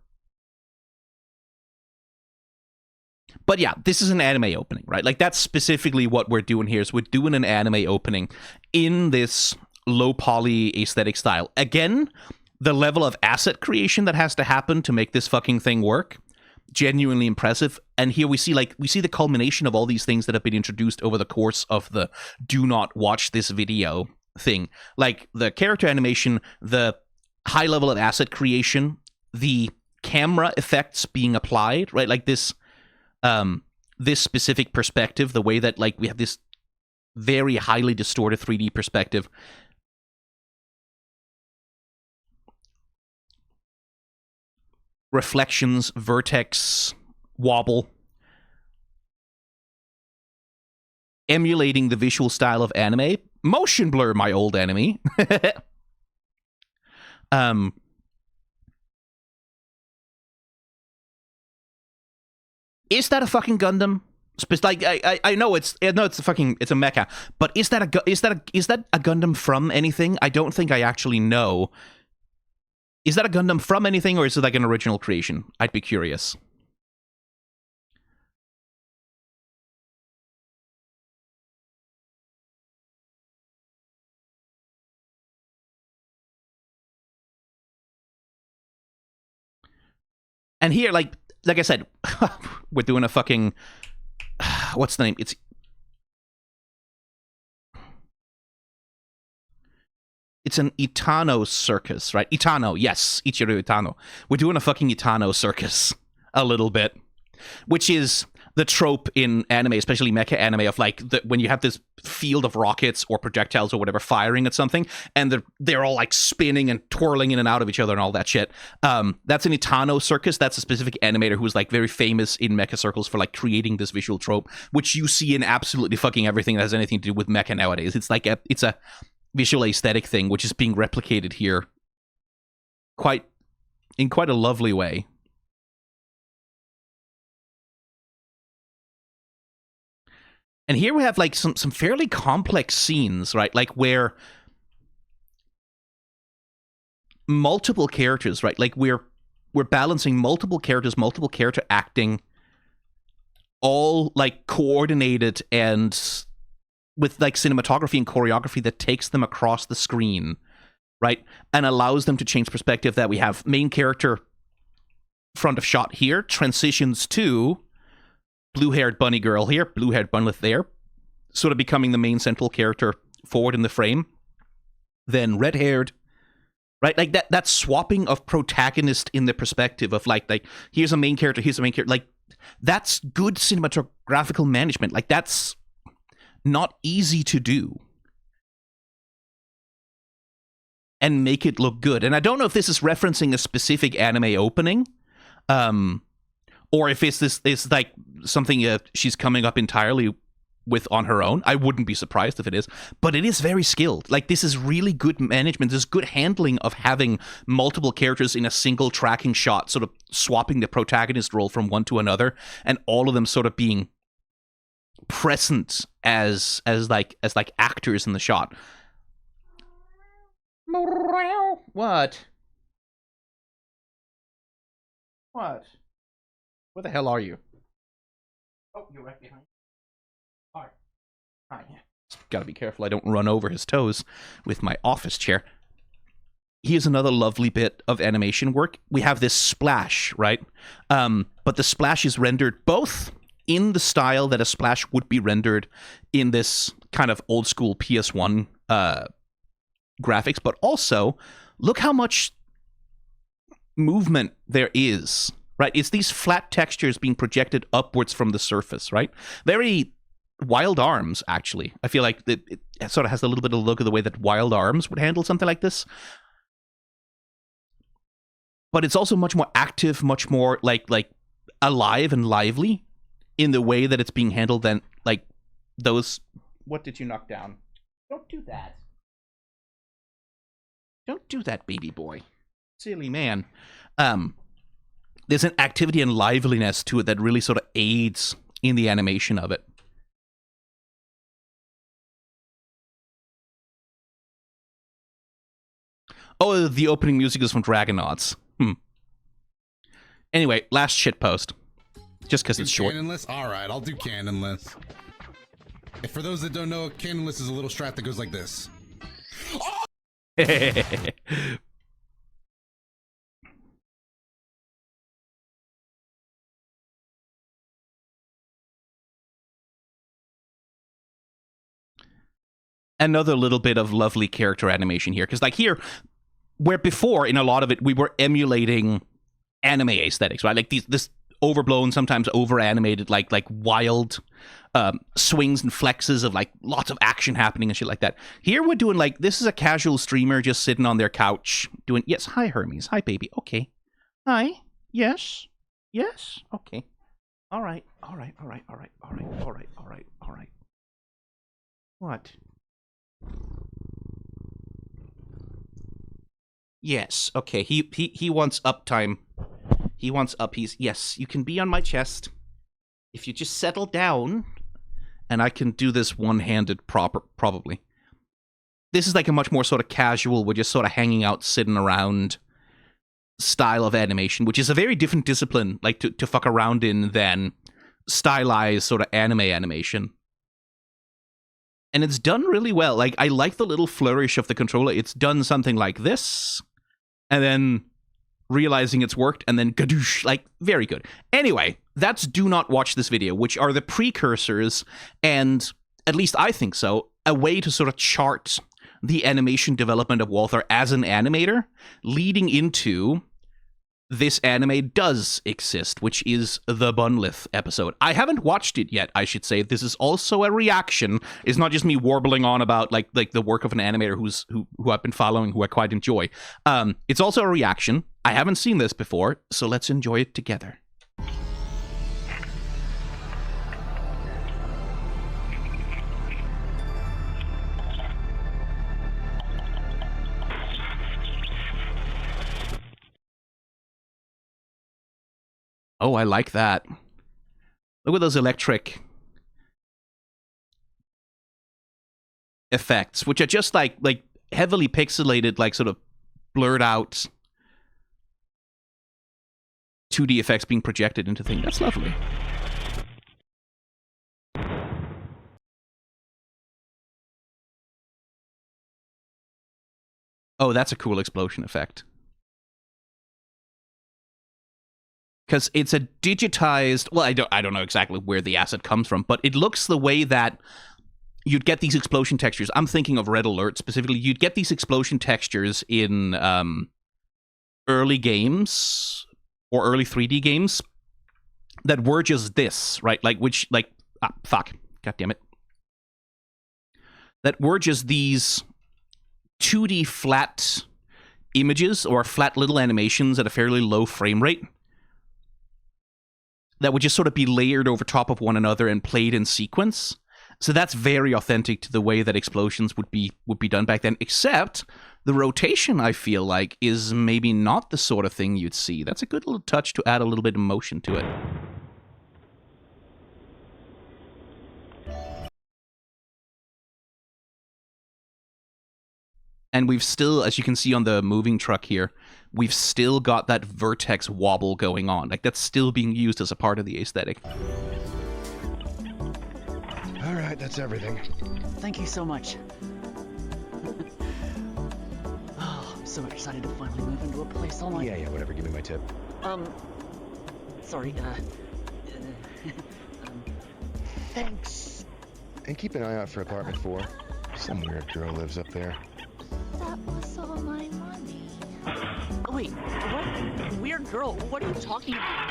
But yeah, this is an anime opening, right? Like, that's specifically what we're doing here, is we're doing an anime opening in this low poly aesthetic style. Again, the level of asset creation that has to happen to make this fucking thing work, genuinely impressive. And here we see the culmination of all these things that have been introduced over the course of the do not watch this video thing. Like the character animation, the high level of asset creation, the camera effects being applied, right? Like this this specific perspective, the way that like we have this very highly distorted 3D perspective, reflections, vertex, wobble, emulating the visual style of anime. Motion blur, my old enemy. Is that a fucking Gundam? Like I know it's a mecha, but is that a Gundam from anything? I don't think I actually know. Is that a Gundam from anything, or is it like an original creation? I'd be curious. And here, like I said, we're doing a fucking... What's the name? It's an Itano circus, right? Itano, yes. Ichiro Itano. We're doing a fucking Itano circus. A little bit. Which is the trope in anime, especially mecha anime, of like when you have this field of rockets or projectiles or whatever firing at something, and they're all like spinning and twirling in and out of each other and all that shit. That's an Itano circus. That's a specific animator who's like very famous in mecha circles for like creating this visual trope, which you see in absolutely fucking everything that has anything to do with mecha nowadays. It's like it's a visual aesthetic thing, which is being replicated here in quite a lovely way. And here we have like some fairly complex scenes, right? Like where multiple characters, right? Like we're balancing multiple characters, multiple character acting, all like coordinated and with like cinematography and choreography that takes them across the screen, right? And allows them to change perspective. That we have main character front of shot here, transitions to blue-haired bunny girl here, blue-haired Bunlith there, sort of becoming the main central character forward in the frame. Then red-haired, right? Like that swapping of protagonist in the perspective of like here's a main character, here's a main character. Like that's good cinematographical management. Like that's not easy to do. And make it look good. And I don't know if this is referencing a specific anime opening, or if it's like something she's coming up entirely with on her own. I wouldn't be surprised if it is, but it is very skilled. Like this is really good management. There's good handling of having multiple characters in a single tracking shot, sort of swapping the protagonist role from one to another, and all of them sort of being present as actors in the shot. What? Where the hell are you? Oh, you're right behind. All right. Hi. Gotta be careful I don't run over his toes with my office chair. Here's another lovely bit of animation work. We have this splash, right? But the splash is rendered both in the style that a splash would be rendered in this kind of old school PS1 graphics, but also look how much movement there is, right? It's these flat textures being projected upwards from the surface, right? Very Wild Arms, actually. I feel like it sort of has a little bit of the look of the way that Wild Arms would handle something like this. But it's also much more active, much more like alive and lively in the way that it's being handled than like those... What did you knock down? Don't do that. Don't do that, baby boy. Silly man. There's an activity and liveliness to it that really sort of aids in the animation of it. Oh, the opening music is from Dragonauts. Anyway, last shitpost. Just because it's short. Canonless? Alright, I'll do canonless. And for those that don't know, canonless is a little strat that goes like this. Oh! Another little bit of lovely character animation here, because like here, where before in a lot of it we were emulating anime aesthetics, right? Like this overblown, sometimes over animated, like wild swings and flexes of like lots of action happening and shit like that. Here we're doing like, this is a casual streamer just sitting on their couch doing, yes, hi Hermes, hi baby, okay, hi, yes, okay, all right. What? Yes, okay, he wants uptime. He wants uppies. Yes, you can be on my chest. If you just settle down, and I can do this one-handed probably. This is like a much more sort of casual, we're just sort of hanging out, sitting around style of animation, which is a very different discipline, like to fuck around in than stylized sort of anime animation. And it's done really well. Like, I like the little flourish of the controller. It's done something like this, and then realizing it's worked, and then gadoosh, like, very good. Anyway, that's Do Not Watch This Video, which are the precursors, and at least I think so, a way to sort of chart the animation development of Walther as an animator, leading into this anime does exist, which is the Bunlith episode. I haven't watched it yet, I should say. This is also a reaction. It's not just me warbling on about like the work of an animator who I've been following, who I quite enjoy. It's also a reaction. I haven't seen this before, so let's enjoy it together. Oh, I like that. Look at those electric effects, which are just like heavily pixelated, like sort of blurred out 2D effects being projected into things. That's lovely. Oh, that's a cool explosion effect. Because it's a digitized, well, I don't know exactly where the asset comes from, but it looks the way that you'd get these explosion textures. I'm thinking of Red Alert specifically. You'd get these explosion textures in early games or early 3D games that were just this, right? Like, fuck, god damn it. That were just these 2D flat images or flat little animations at a fairly low frame rate that would just sort of be layered over top of one another and played in sequence. So that's very authentic to the way that explosions would be done back then, except the rotation, I feel like, is maybe not the sort of thing you'd see. That's a good little touch to add a little bit of motion to it. And we've still, as you can see on the moving truck here, we've still got that vertex wobble going on. Like, that's still being used as a part of the aesthetic. All right, that's everything. Thank you so much. Oh, I'm so excited to finally move into a place all my... Yeah, whatever. Give me my tip. Sorry, Thanks. And keep an eye out for apartment 4. Some weird girl lives up there. That was all my money. wait, what? Weird girl? What are you talking about?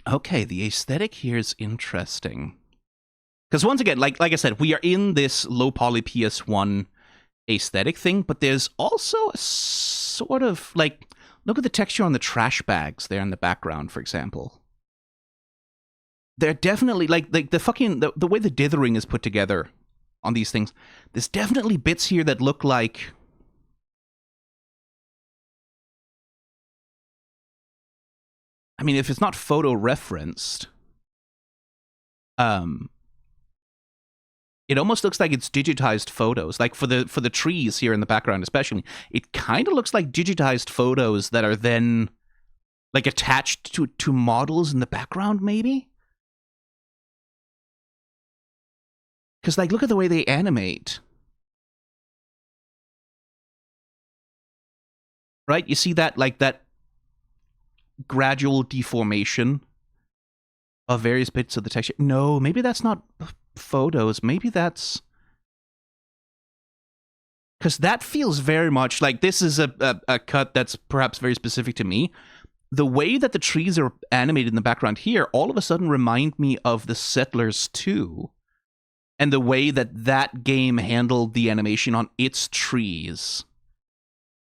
Okay, the aesthetic here is interesting. Because once again, like I said, we are in this low poly PS1 aesthetic thing, but there's also a sort of, like, look at the texture on the trash bags there in the background, for example. They're definitely, like the way the dithering is put together on these things, there's definitely bits here that look like... I mean, if it's not photo referenced, it almost looks like it's digitized photos. Like for the trees here in the background, especially, it kind of looks like digitized photos that are then like attached to models in the background, maybe. Because like, look at the way they animate. Right? You see that, like that gradual deformation of various bits of the texture. No, maybe that's not photos. Maybe that's... Because that feels very much like this is a cut that's perhaps very specific to me. The way that the trees are animated in the background here all of a sudden remind me of the Settlers 2. And the way that that game handled the animation on its trees.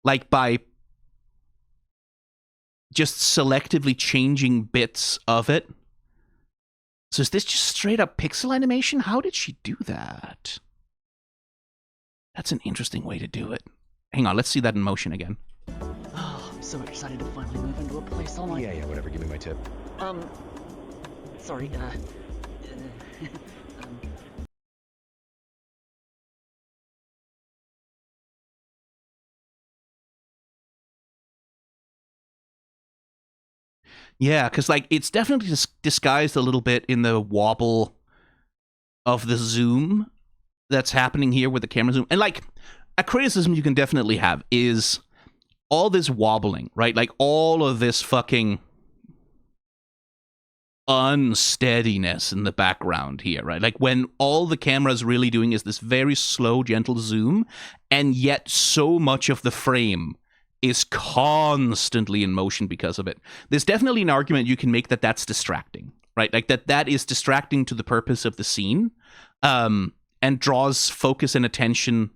Like by just selectively changing bits of it. So is this just straight up pixel animation? How did she do that? That's an interesting way to do it. Hang on, let's see that in motion again. Oh, I'm so excited to finally move into a place all my... Yeah, whatever. Give me my tip. Sorry, Yeah, because like it's definitely disguised a little bit in the wobble of the zoom that's happening here with the camera zoom. And like a criticism you can definitely have is all this wobbling, right? Like all of this fucking unsteadiness in the background here, right? Like when all the camera's really doing is this very slow, gentle zoom, and yet so much of the frame is constantly in motion because of it. There's definitely an argument you can make that that's distracting, right? Like that is distracting to the purpose of the scene, and draws focus and attention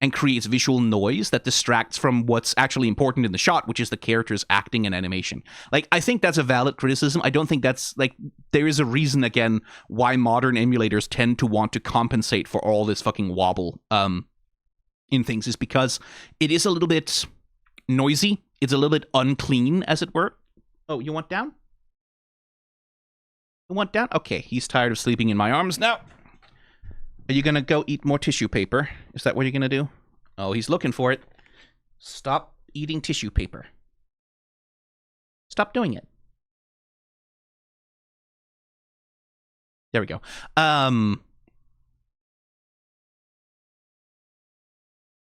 and creates visual noise that distracts from what's actually important in the shot, which is the character's acting and animation. Like, I think that's a valid criticism. I don't think that's, like, there is a reason, again, why modern emulators tend to want to compensate for all this fucking wobble in things, is because it is a little bit noisy. It's a little bit unclean, as it were. Oh, you want down? You want down? Okay, he's tired of sleeping in my arms now. Are you gonna go eat more tissue paper? Is that what you're gonna do? Oh, he's looking for it. Stop eating tissue paper. Stop doing it. There we go.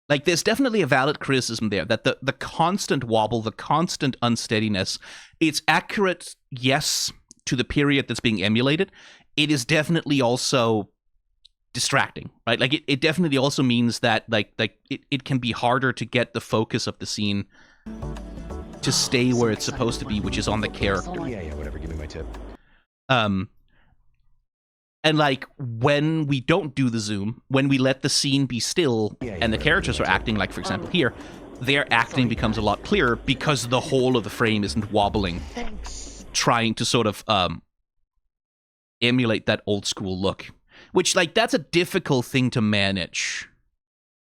Like, there's definitely a valid criticism there, that the constant wobble, the constant unsteadiness, it's accurate, yes, to the period that's being emulated. It is definitely also distracting, right? Like, it definitely also means that, like it can be harder to get the focus of the scene to stay where it's supposed to be, which is on the character. Yeah, whatever. Give me my tip. And like, when we don't do the zoom, when we let the scene be still and the characters are acting, like for example here, their acting becomes a lot clearer because the whole of the frame isn't wobbling, trying to sort of emulate that old school look. Which, like, that's a difficult thing to manage,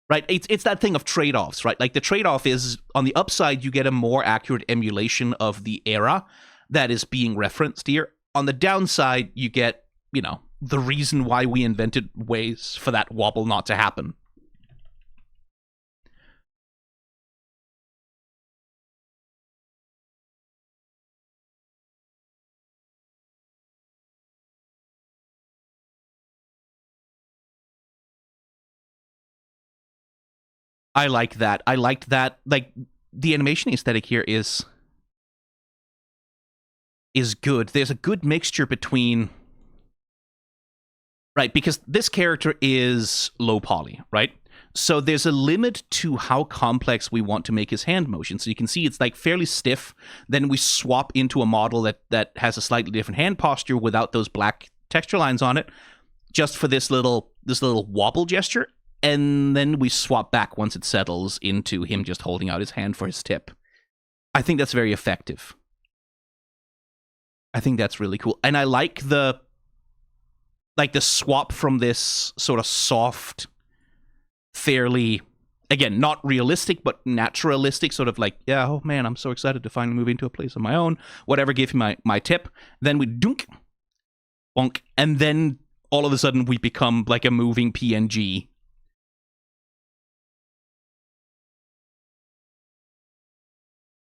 right? It's that thing of trade-offs, right? Like, the trade-off is, on the upside, you get a more accurate emulation of the era that is being referenced here. On the downside, you get, you know, the reason why we invented ways for that wobble not to happen. I like that. I liked that. Like, the animation aesthetic here is good. There's a good mixture between... Right, because this character is low poly, right? So there's a limit to how complex we want to make his hand motion. So you can see it's like fairly stiff. Then we swap into a model that has a slightly different hand posture without those black texture lines on it, just for this little wobble gesture. And then we swap back once it settles into him just holding out his hand for his tip. I think that's very effective. I think that's really cool. And I like the swap from this sort of soft, fairly, again, not realistic, but naturalistic, sort of like, yeah, oh man, I'm so excited to finally move into a place of my own. Whatever, give me my tip. Then we dunk, bonk, and then all of a sudden we become like a moving PNG.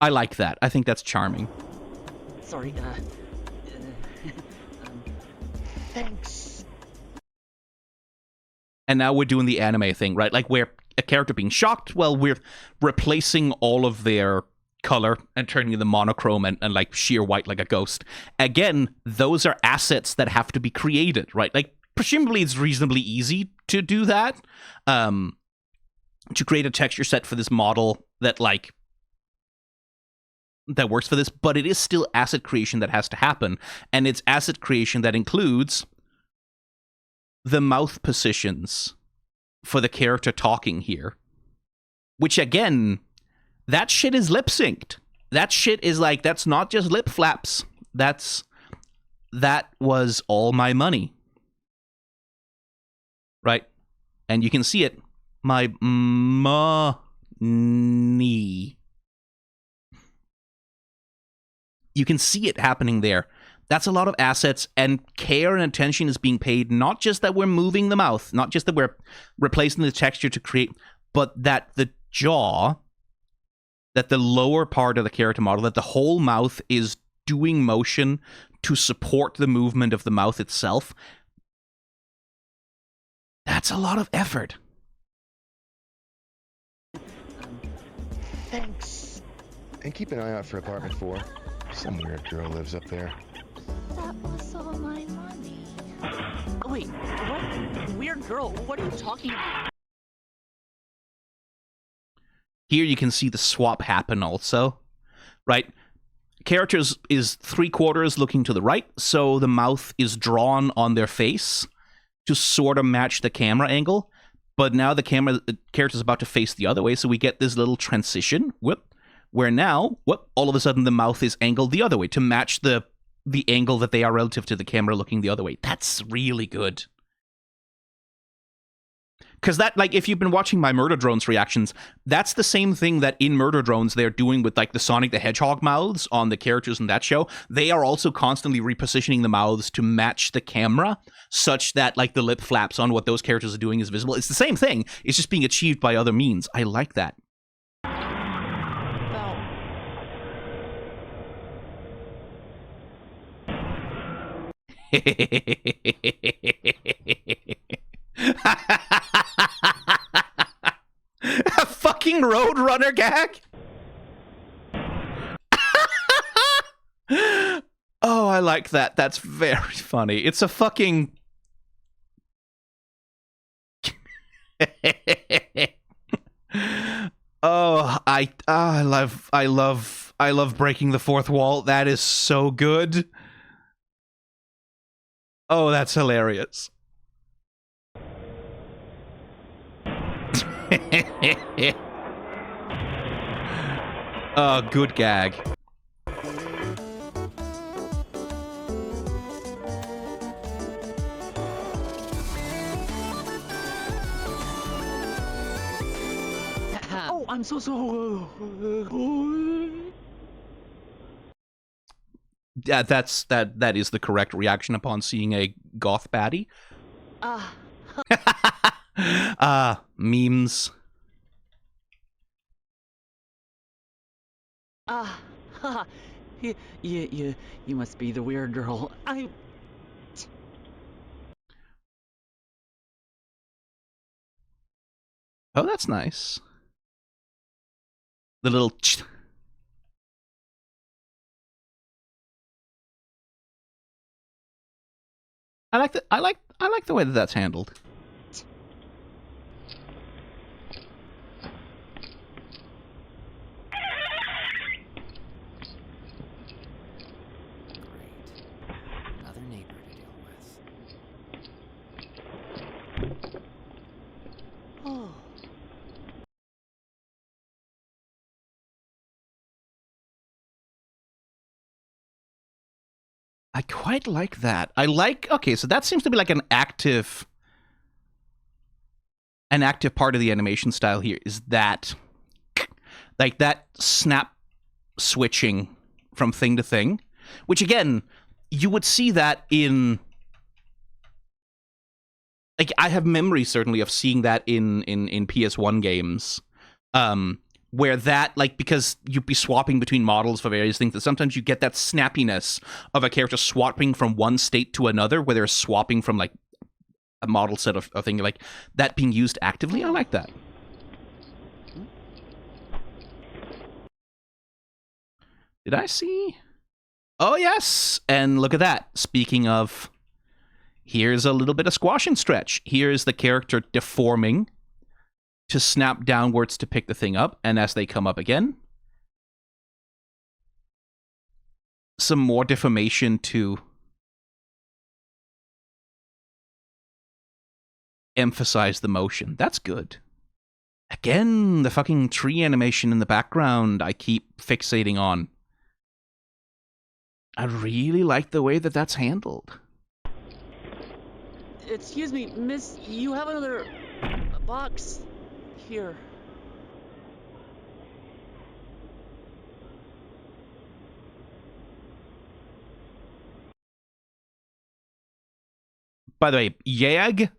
I like that. I think that's charming. Sorry, thanks. And now we're doing the anime thing, right? Like, we're a character being shocked, well, we're replacing all of their color and turning them monochrome and like sheer white like a ghost. Again, those are assets that have to be created, right? Like, presumably it's reasonably easy to do that. to create a texture set for this model that like that works for this, but it is still asset creation that has to happen, and it's asset creation that includes the mouth positions for the character talking here, which again, that shit is lip synced. That shit is like, that's not just lip flaps. That was all my money. Right? And you can see it. My money. You can see it happening there. That's a lot of assets, and care and attention is being paid, not just that we're moving the mouth, not just that we're replacing the texture to create, but that the jaw, that the lower part of the character model, that the whole mouth is doing motion to support the movement of the mouth itself. That's a lot of effort. Thanks. And keep an eye out for apartment 4. Some weird girl lives up there. That was all my money. Wait, what? Weird girl? What are you talking about? Here you can see the swap happen also, right? Characters is 3/4 looking to the right, so the mouth is drawn on their face to sort of match the camera angle. But now the character's about to face the other way, so we get this little transition, where now, all of a sudden the mouth is angled the other way to match the angle that they are relative to the camera looking the other way. That's really good. Because that, like, if you've been watching my Murder Drones reactions, that's the same thing that in Murder Drones they're doing with, like, the Sonic the Hedgehog mouths on the characters in that show. They are also constantly repositioning the mouths to match the camera, such that, like, the lip flaps on what those characters are doing is visible. It's the same thing. It's just being achieved by other means. I like that. A fucking Roadrunner gag? Oh, I like that. That's very funny. It's a fucking... Oh, I love breaking the fourth wall. That is so good. Oh, that's hilarious. Oh, good gag. Oh, I'm so sorry. Yeah, that is the correct reaction upon seeing a goth baddie. Memes. You must be the weird girl. Oh, that's nice. The little I like the way that that's handled. Another neighbor to deal with. Oh. I quite like that. I like, okay, so that seems to be like an active part of the animation style here is that, like that snap switching from thing to thing, which again, you would see that in, like, I have memories certainly of seeing that in PS1 games, where that, like, because you'd be swapping between models for various things, that sometimes you get that snappiness of a character swapping from one state to another, where they're swapping from, like, a model set of thing, like, that being used actively. I like that. Did I see? Oh, yes! And look at that. Speaking of, here's a little bit of squash and stretch. Here's the character deforming to snap downwards to pick the thing up, and as they come up again, some more deformation to emphasize the motion. That's good. Again, the fucking tree animation in the background I keep fixating on. I really like the way that that's handled. Excuse me, miss, you have another box here. By the way, Yag,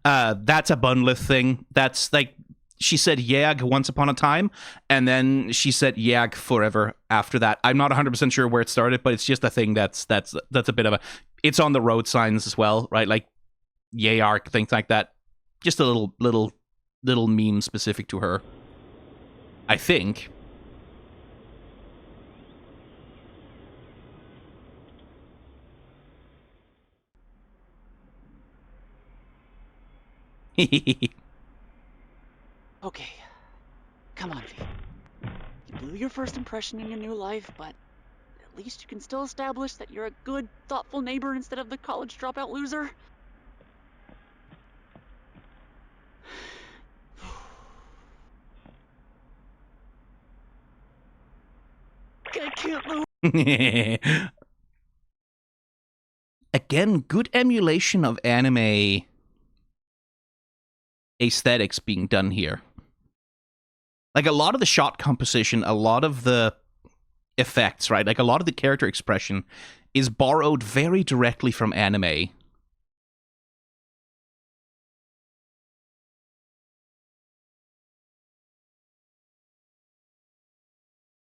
that's a Bunlith thing. That's like, she said Yag once upon a time, and then she said Yag forever after that. I'm not 100% sure where it started, but it's just a thing that's a bit of a... It's on the road signs as well, right? Like, Yayark, things like that. Just a little meme specific to her, I think. Okay, come on, V. You blew your first impression in your new life, but at least you can still establish that you're a good, thoughtful neighbor instead of the college dropout loser. I can't move. Again, good emulation of anime aesthetics being done here. Like, a lot of the shot composition, a lot of the effects, right? Like, a lot of the character expression is borrowed very directly from anime.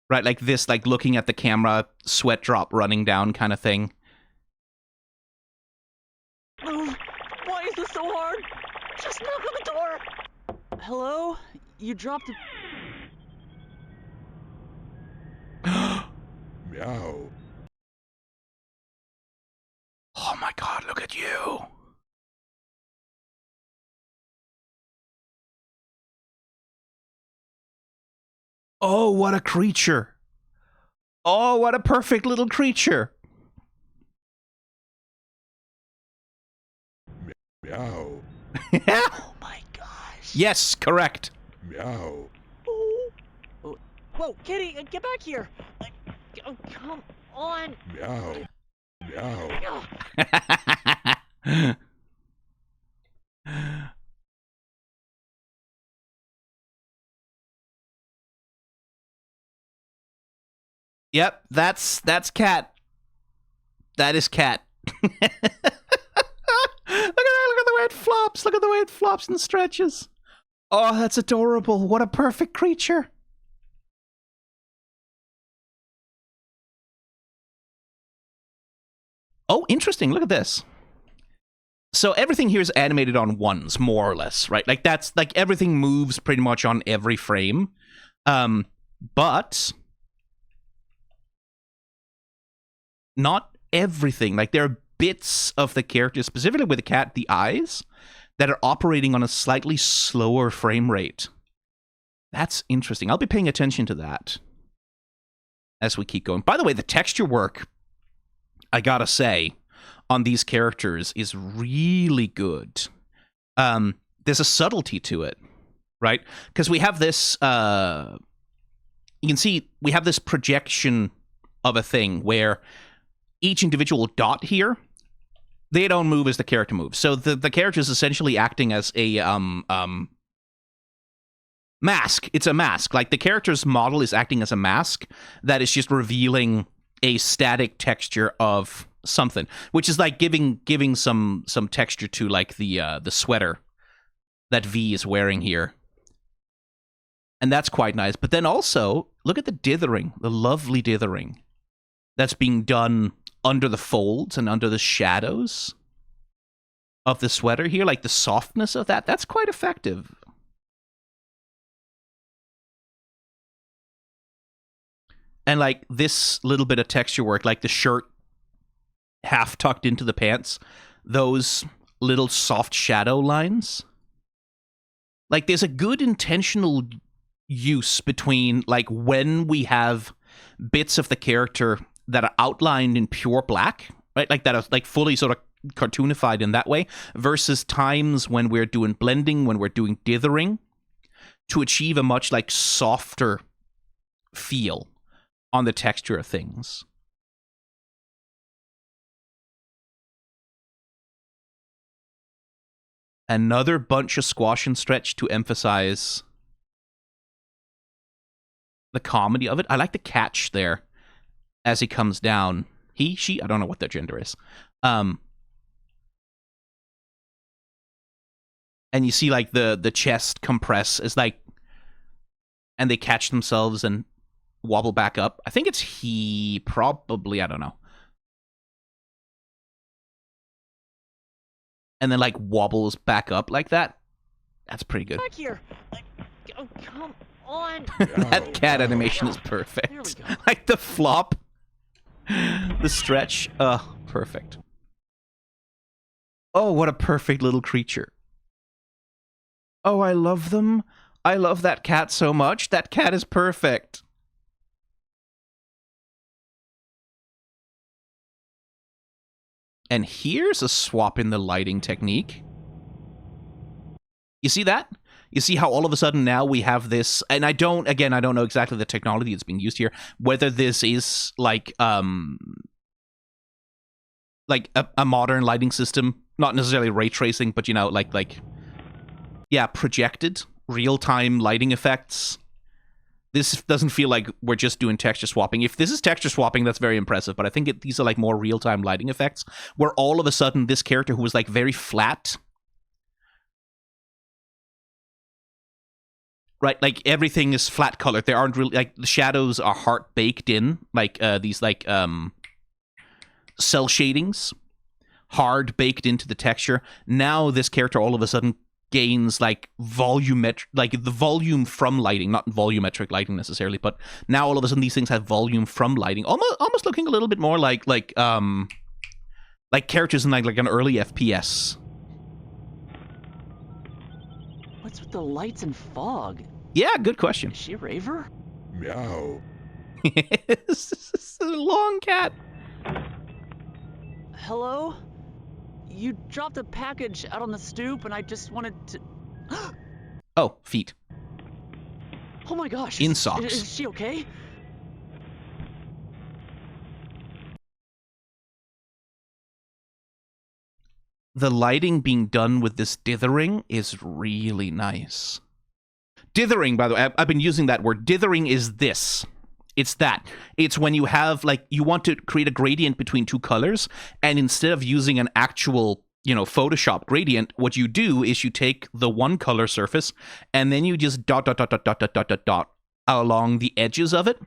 Right, like this, like, looking at the camera, sweat drop running down kind of thing. Move! Why is this so hard? Just knock on the door! Hello? You dropped a... Meow. Oh my god, look at you! Oh, what a creature! Oh, what a perfect little creature! Meow. Oh my gosh. Yes, correct. Meow. Oh. Oh. Whoa, Kitty, get back here! Oh, come on! Meow. Meow. Ugh. Yep, that's Cat. That is Cat. Look at that, look at the way it flops. Look at the way it flops and stretches. Oh, that's adorable. What a perfect creature. Oh, interesting. Look at this. So everything here is animated on ones, more or less, right? Like, that's like everything moves pretty much on every frame. But not everything. Like, there are bits of the character, specifically with the cat, the eyes, that are operating on a slightly slower frame rate. That's interesting. I'll be paying attention to that as we keep going. By the way, the texture work, I gotta say, on these characters is really good. There's a subtlety to it, right? Because we have this, you can see we have this projection of a thing where each individual dot here, they don't move as the character moves. So the character is essentially acting as a mask. It's a mask. Like, the character's model is acting as a mask that is just revealing a static texture of something, which is like giving some texture to, like, the sweater that V is wearing here. And that's quite nice. But then also, look at the dithering, the lovely dithering that's being done under the folds and under the shadows of the sweater here. Like, the softness of that, that's quite effective. And, like, this little bit of texture work, like the shirt half tucked into the pants, those little soft shadow lines, like there's a good intentional use between like when we have bits of the character that are outlined in pure black, right? Like that are like fully sort of cartoonified in that way, versus times when we're doing blending, when we're doing dithering, to achieve a much like softer feel on the texture of things. Another bunch of squash and stretch to emphasize the comedy of it. I like the catch there as he comes down. He, she, I don't know what their gender is. And you see like the chest compress is like, and they catch themselves and wobble back up. I think it's he, probably, I don't know. And then like wobbles back up like that. That's pretty good. Back here. Oh, come on. That cat animation is perfect. There we go. Like the flop, the stretch. Perfect. Oh, what a perfect little creature. Oh, I love them. I love that cat so much. That cat is perfect. And here's a swap in the lighting technique. You see that? You see how all of a sudden now we have this, and I don't know exactly the technology that's being used here, whether this is like a modern lighting system, not necessarily ray tracing, but you know, yeah, projected real-time lighting effects. This doesn't feel like we're just doing texture swapping. If this is texture swapping, that's very impressive, but I think these are like more real-time lighting effects, where all of a sudden this character who was like very flat, right, like everything is flat colored. There aren't really, like, the shadows are hard baked in, like these like cell shadings, hard baked into the texture. Now this character all of a sudden gains like volumetric, like the volume from lighting, not volumetric lighting necessarily, but now all of a sudden these things have volume from lighting, almost looking a little bit more like characters in like an early FPS. What's with the lights and fog? Yeah, good question. Is she a raver? Meow. It's a long cat. Hello? You dropped a package out on the stoop, and I just wanted to... Oh, feet. Oh my gosh. In socks. Is she okay? The lighting being done with this dithering is really nice. Dithering, by the way, I've been using that word. Dithering is this. It's that. It's when you have, like, you want to create a gradient between two colors, and instead of using an actual, you know, Photoshop gradient, what you do is you take the one color surface, and then you just dot along the edges of it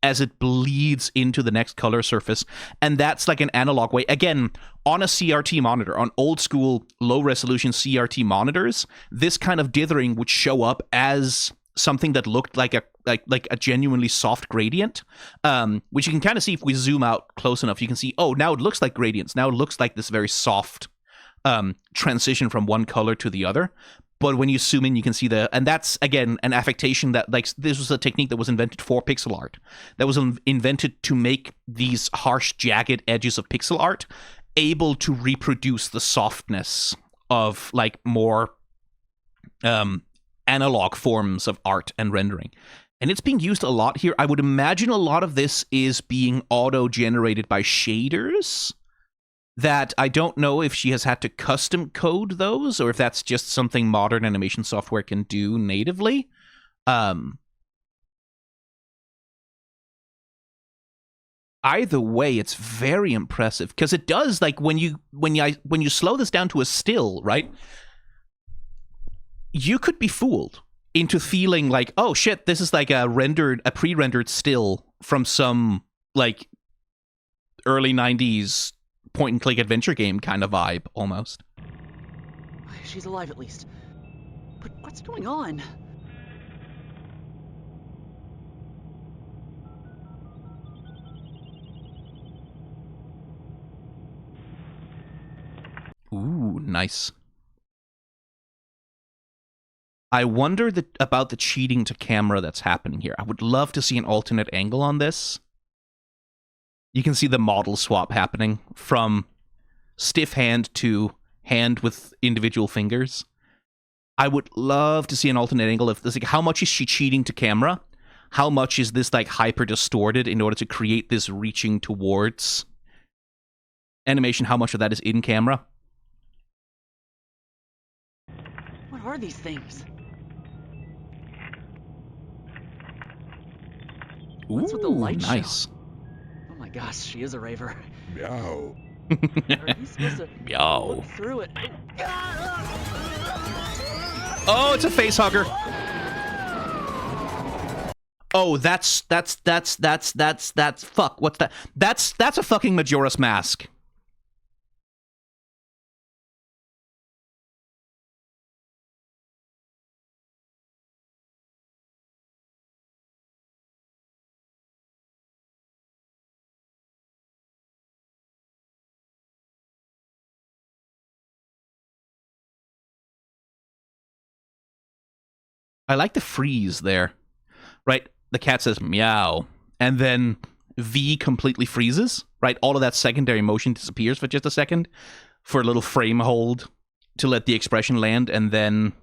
as it bleeds into the next color surface. And that's like an analog way. Again, on a CRT monitor, on old school low resolution CRT monitors, this kind of dithering would show up as something that looked like a genuinely soft gradient, which you can kind of see if we zoom out close enough. You can see, oh, now it looks like gradients. Now it looks like this very soft transition from one color to the other. But when you zoom in, you can see and that's, again, an affectation that, like, this was a technique that was invented for pixel art. That was invented to make these harsh, jagged edges of pixel art able to reproduce the softness of, like, more analog forms of art and rendering. And it's being used a lot here. I would imagine a lot of this is being auto-generated by shaders, that I don't know if she has had to custom code those, or if that's just something modern animation software can do natively. Either way, it's very impressive, because it does, like, when you slow this down to a still, right? You could be fooled into feeling like, oh shit, this is like a pre-rendered still from some, like, early 90s point-and-click adventure game kind of vibe, almost. She's alive, at least. But what's going on? Ooh, nice. I wonder about the cheating to camera that's happening here. I would love to see an alternate angle on this. You can see the model swap happening from stiff hand to hand with individual fingers. I would love to see an alternate angle of this. Like, how much is she cheating to camera? How much is this like hyper distorted in order to create this reaching towards animation? How much of that is in camera? What are these things? What's with the light nice. show? Oh my gosh, she is a raver. Meow. Are you supposed to Meow. look through it? Oh, it's a face hugger. Oh, that's fuck. What's that? That's a fucking Majora's Mask. I like the freeze there, right? The cat says meow, and then V completely freezes, right? All of that secondary motion disappears for just a second, for a little frame hold to let the expression land, and then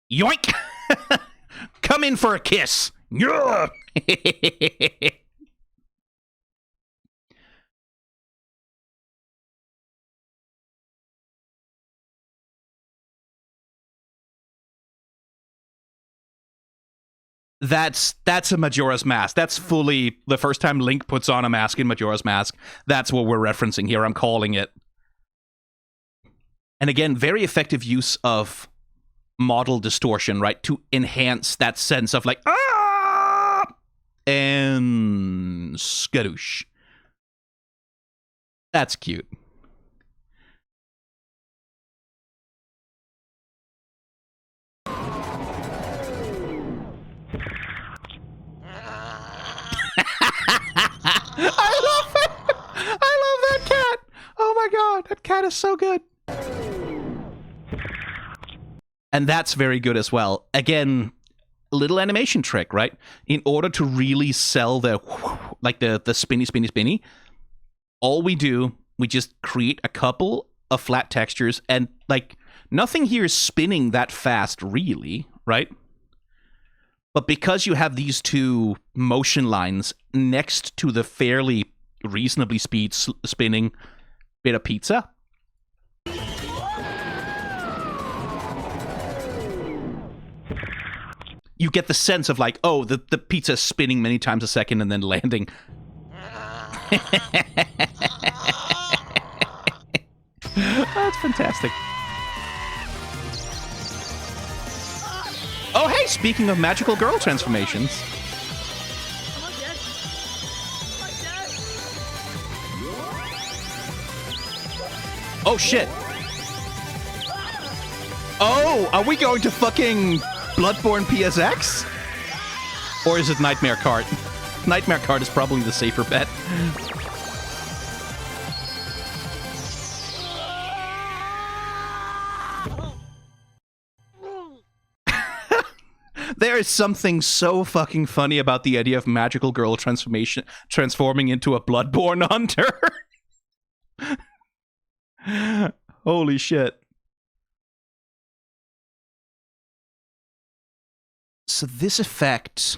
yoink! Come in for a kiss. Yeah. That's a Majora's Mask. That's fully the first time Link puts on a mask in Majora's Mask. That's what we're referencing here. I'm calling it. And again, very effective use of model distortion, right? To enhance that sense of like, ah! And skadoosh. That's cute. I love it. I love that cat. Oh my god, that cat is so good. And that's very good as well. Again, a little animation trick, right? In order to really sell the like the spinny, spinny, spinny, all we do, we just create a couple of flat textures, and like nothing here is spinning that fast, really, right? But because you have these two motion lines next to the fairly reasonably spinning bit of pizza, you get the sense of like, oh, the pizza's spinning many times a second and then landing. That's fantastic. Oh, hey, speaking of magical girl transformations. Oh, shit. Oh, are we going to fucking Bloodborne PSX? Or is it Nightmare Cart? Nightmare Cart is probably the safer bet. There is something so fucking funny about the idea of magical girl transforming into a Bloodborne hunter. Holy shit. So this effect,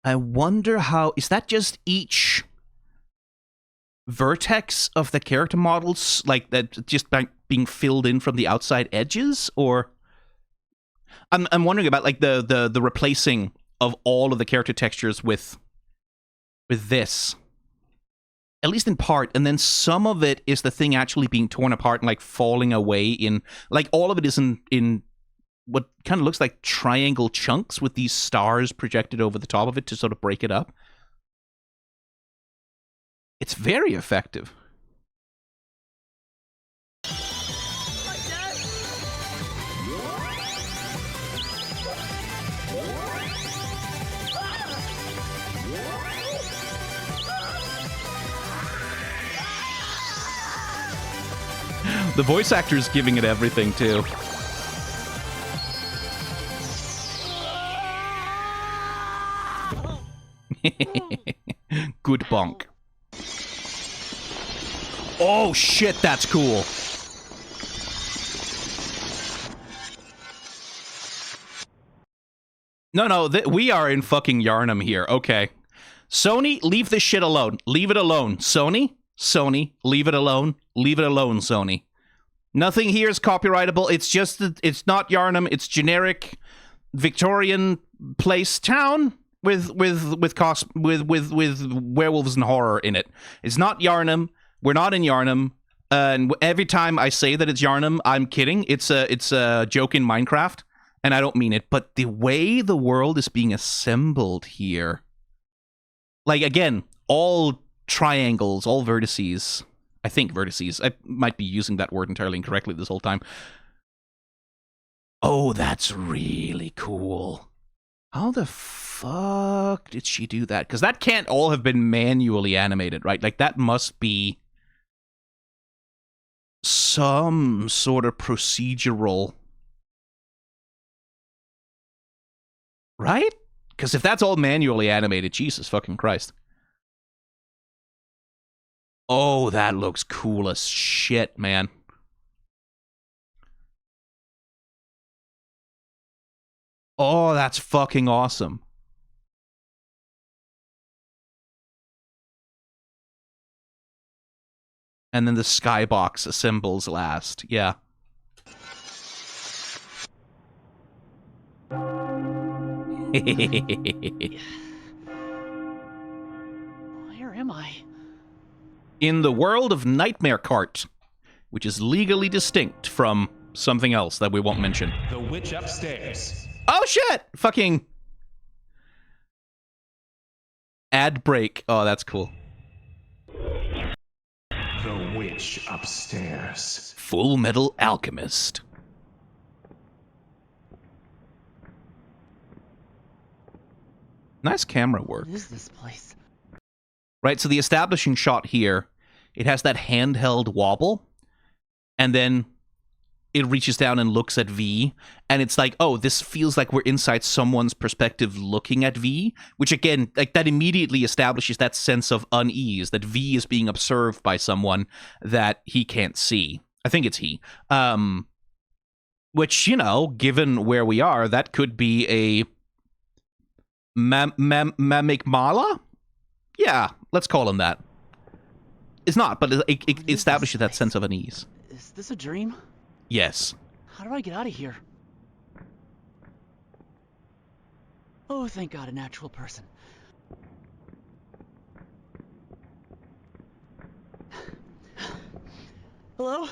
I wonder how, is that just each vertex of the character models, like that just being filled in from the outside edges? Or I'm wondering about like the replacing of all of the character textures with this, at least in part, and then some of it is the thing actually being torn apart and like falling away in, like all of it is in what kind of looks like triangle chunks with these stars projected over the top of it to sort of break it up. It's very effective. The voice actor's giving it everything, too. Good bonk. Oh, shit, that's cool. No, we are in fucking Yarnum here. Okay. Sony, leave this shit alone. Leave it alone. Sony, leave it alone. Leave it alone, Sony. Nothing here is copyrightable. It's just that it's not Yarnum. It's generic Victorian place town with werewolves and horror in it. It's not Yarnum. We're not in Yarnum. And every time I say that it's Yarnum, I'm kidding. It's a joke in Minecraft, and I don't mean it. But the way the world is being assembled here, like again, all triangles, all vertices. I think vertices. I might be using that word entirely incorrectly this whole time. Oh, that's really cool. How the fuck did she do that? Because that can't all have been manually animated, right? Like, that must be some sort of procedural... Right? Because if that's all manually animated, Jesus fucking Christ. Oh, that looks cool as shit, man. Oh, that's fucking awesome. And then the skybox assembles last. Yeah. Where am I? In the world of Nightmare Cart, which is legally distinct from something else that we won't mention. The witch upstairs. Oh shit! Fucking ad break. Oh, that's cool. The witch upstairs. Full Metal Alchemist. Nice camera work. What is this place? Right, so the establishing shot here, it has that handheld wobble, and then it reaches down and looks at V, and it's like, oh, this feels like we're inside someone's perspective looking at V, which again, like, that immediately establishes that sense of unease, that V is being observed by someone that he can't see. I think it's he. Which, you know, given where we are, that could be a Mamikmala? Yeah, let's call him that. It's not, but it establishes that sense of unease. Is this a dream? Yes. How do I get out of here? Oh, thank God, a natural person. Hello?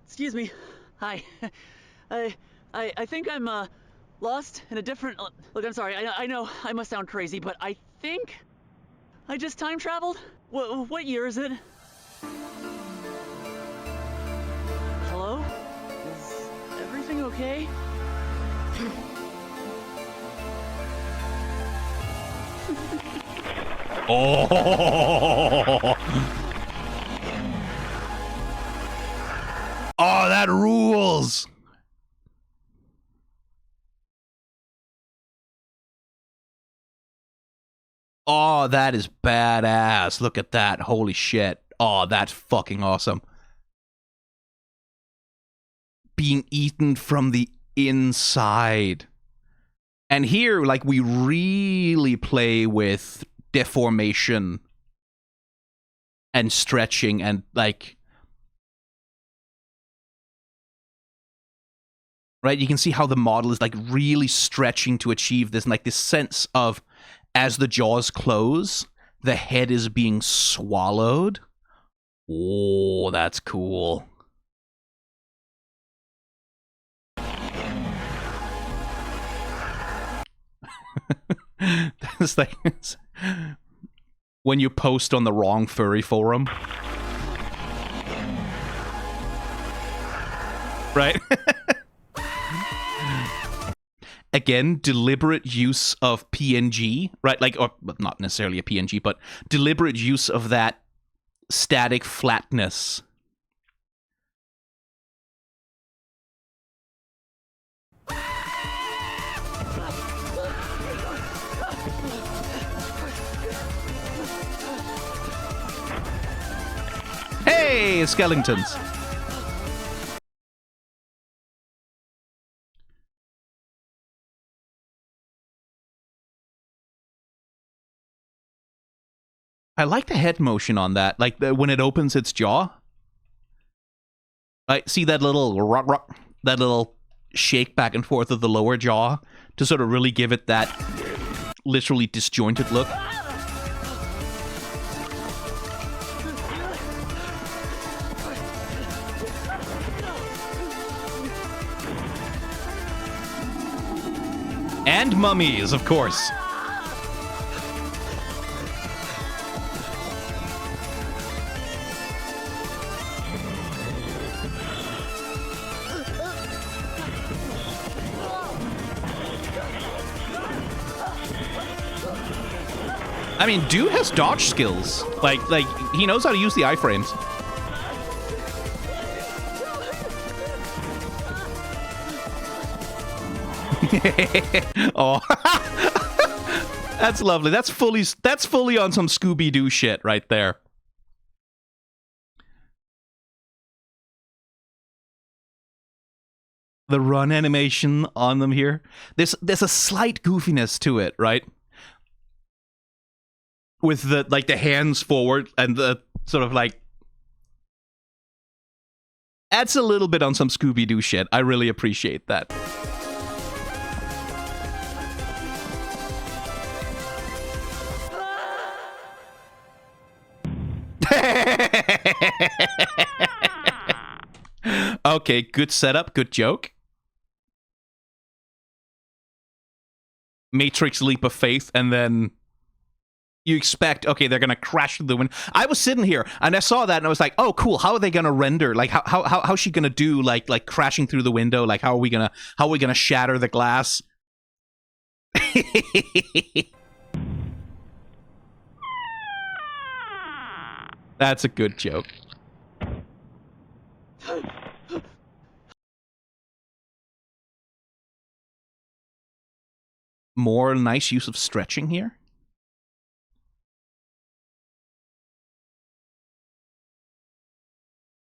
Excuse me. Hi. I think I'm lost in a different... Look, I'm sorry. I know I must sound crazy, but I think I just time traveled. What year is it? Hello? Is everything okay? Oh! Oh, that rules! Oh, that is badass. Look at that. Holy shit. Oh, that's fucking awesome. Being eaten from the inside. And here, like, we really play with deformation and stretching and, like... Right? You can see how the model is, like, really stretching to achieve this, like, this sense of, as the jaws close, the head is being swallowed. Oh, that's cool. That's like when you post on the wrong furry forum. Right? Again, deliberate use of PNG, right? Like, or not necessarily a PNG, but deliberate use of that static flatness. Yay, skeletons. I like the head motion on that, like when it opens its jaw. I see that little that little shake back and forth of the lower jaw to sort of really give it that literally disjointed look. And mummies, of course. I mean, dude has dodge skills. Like he knows how to use the iframes. Oh, that's lovely. That's fully on some Scooby-Doo shit right there. The run animation on them here. There's a slight goofiness to it, right? With the the hands forward and the sort of like adds a little bit on some Scooby-Doo shit. I really appreciate that. Okay, good setup, good joke. Matrix leap of faith, and then you expect, okay, they're gonna crash through the window. I was sitting here and I saw that and I was like, oh, cool. How are they gonna render? Like, how's she gonna do like crashing through the window? Like, how are we gonna shatter the glass? That's a good joke. More nice use of stretching here.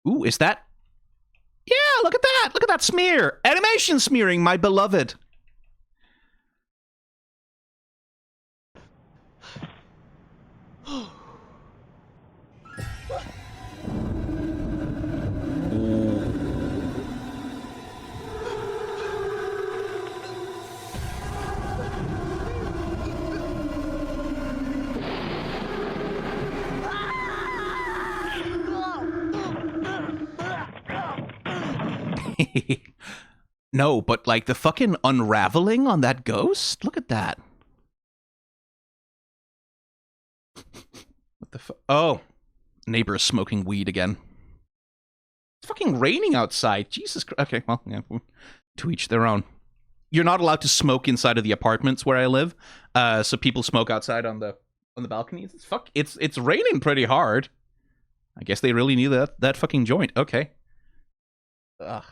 Ooh, is that? Yeah, look at that. Look at that smear. Animation smearing, my beloved. No, but like the fucking unraveling on that ghost? Look at that. What the fuck? Oh, neighbor is smoking weed again. It's fucking raining outside. Jesus Christ. Okay, well, yeah, to each their own. You're not allowed to smoke inside of the apartments where I live, so people smoke outside on the balconies. It's raining pretty hard. I guess they really need that fucking joint. Okay. Ugh.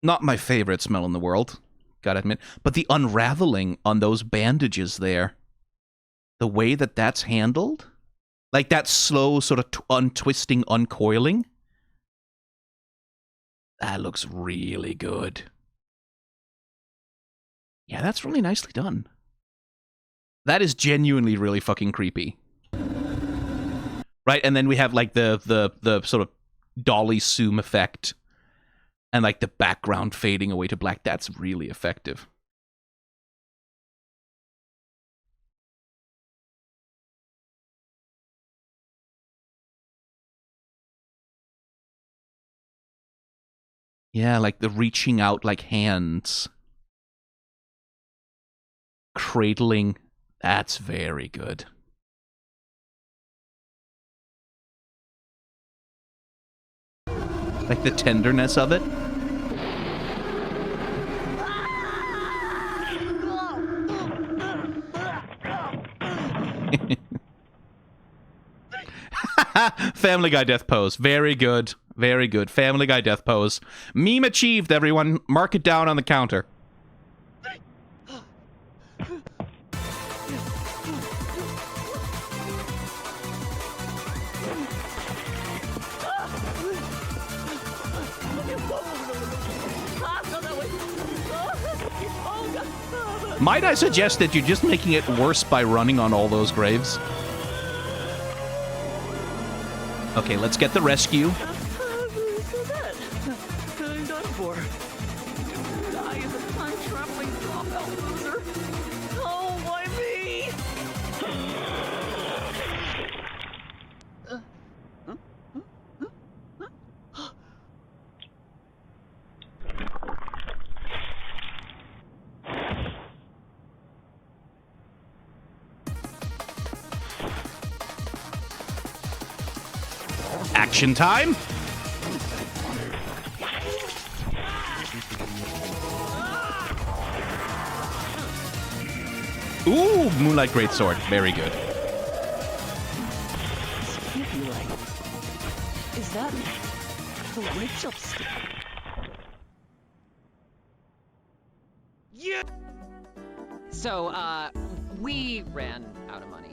Not my favorite smell in the world, gotta admit. But the unraveling on those bandages there, the way that that's handled, like that slow sort of untwisting, uncoiling, that looks really good. Yeah, that's really nicely done. That is genuinely really fucking creepy. Right, and then we have like the sort of dolly zoom effect. And like the background fading away to black. That's really effective. Yeah, like the reaching out like hands. Cradling. That's very good. Like the tenderness of it. Family Guy death pose. Very good. Very good. Family Guy death pose. Meme achieved, everyone. Mark it down on the counter. Might I suggest that you're just making it worse by running on all those graves? Okay, let's get the rescue. So that I'm done for. I is a time-traveling dropout loser. Oh, why me? Action time! Ooh, Moonlight Greatsword. Very good. This can't be right. Is that the witch upstairs? Yeah. So, we ran out of money.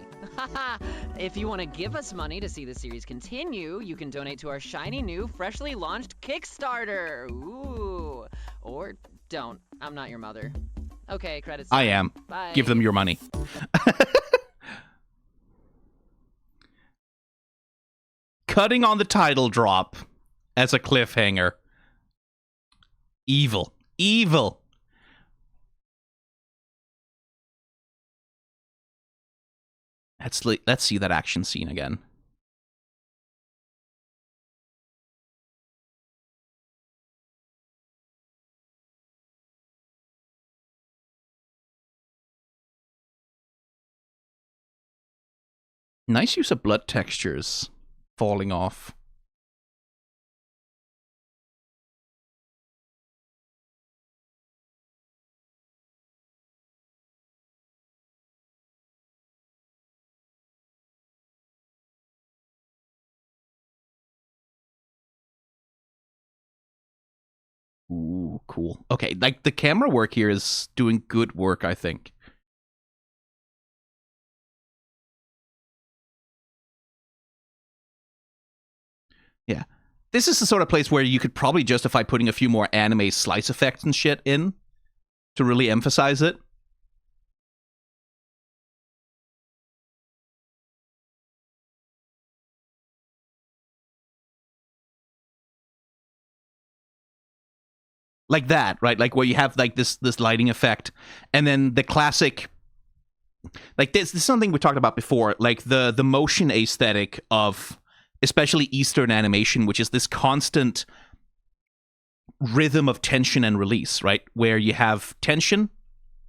If you want to give us money to see the series continue, you can donate to our shiny new, freshly launched Kickstarter. Ooh. Or don't. I'm not your mother. Okay, credits. I am. Bye. Give them your money. Cutting on the title drop as a cliffhanger. Evil. Evil. Let's see that action scene again. Nice use of blood textures falling off. Ooh, cool. Okay, like the camera work here is doing good work, I think. Yeah. This is the sort of place where you could probably justify putting a few more anime slice effects and shit in to really emphasize it. Like that, right? Like where you have like this lighting effect, and then the classic, like this is something we talked about before, like the motion aesthetic of especially Eastern animation, which is this constant rhythm of tension and release, right? Where you have tension,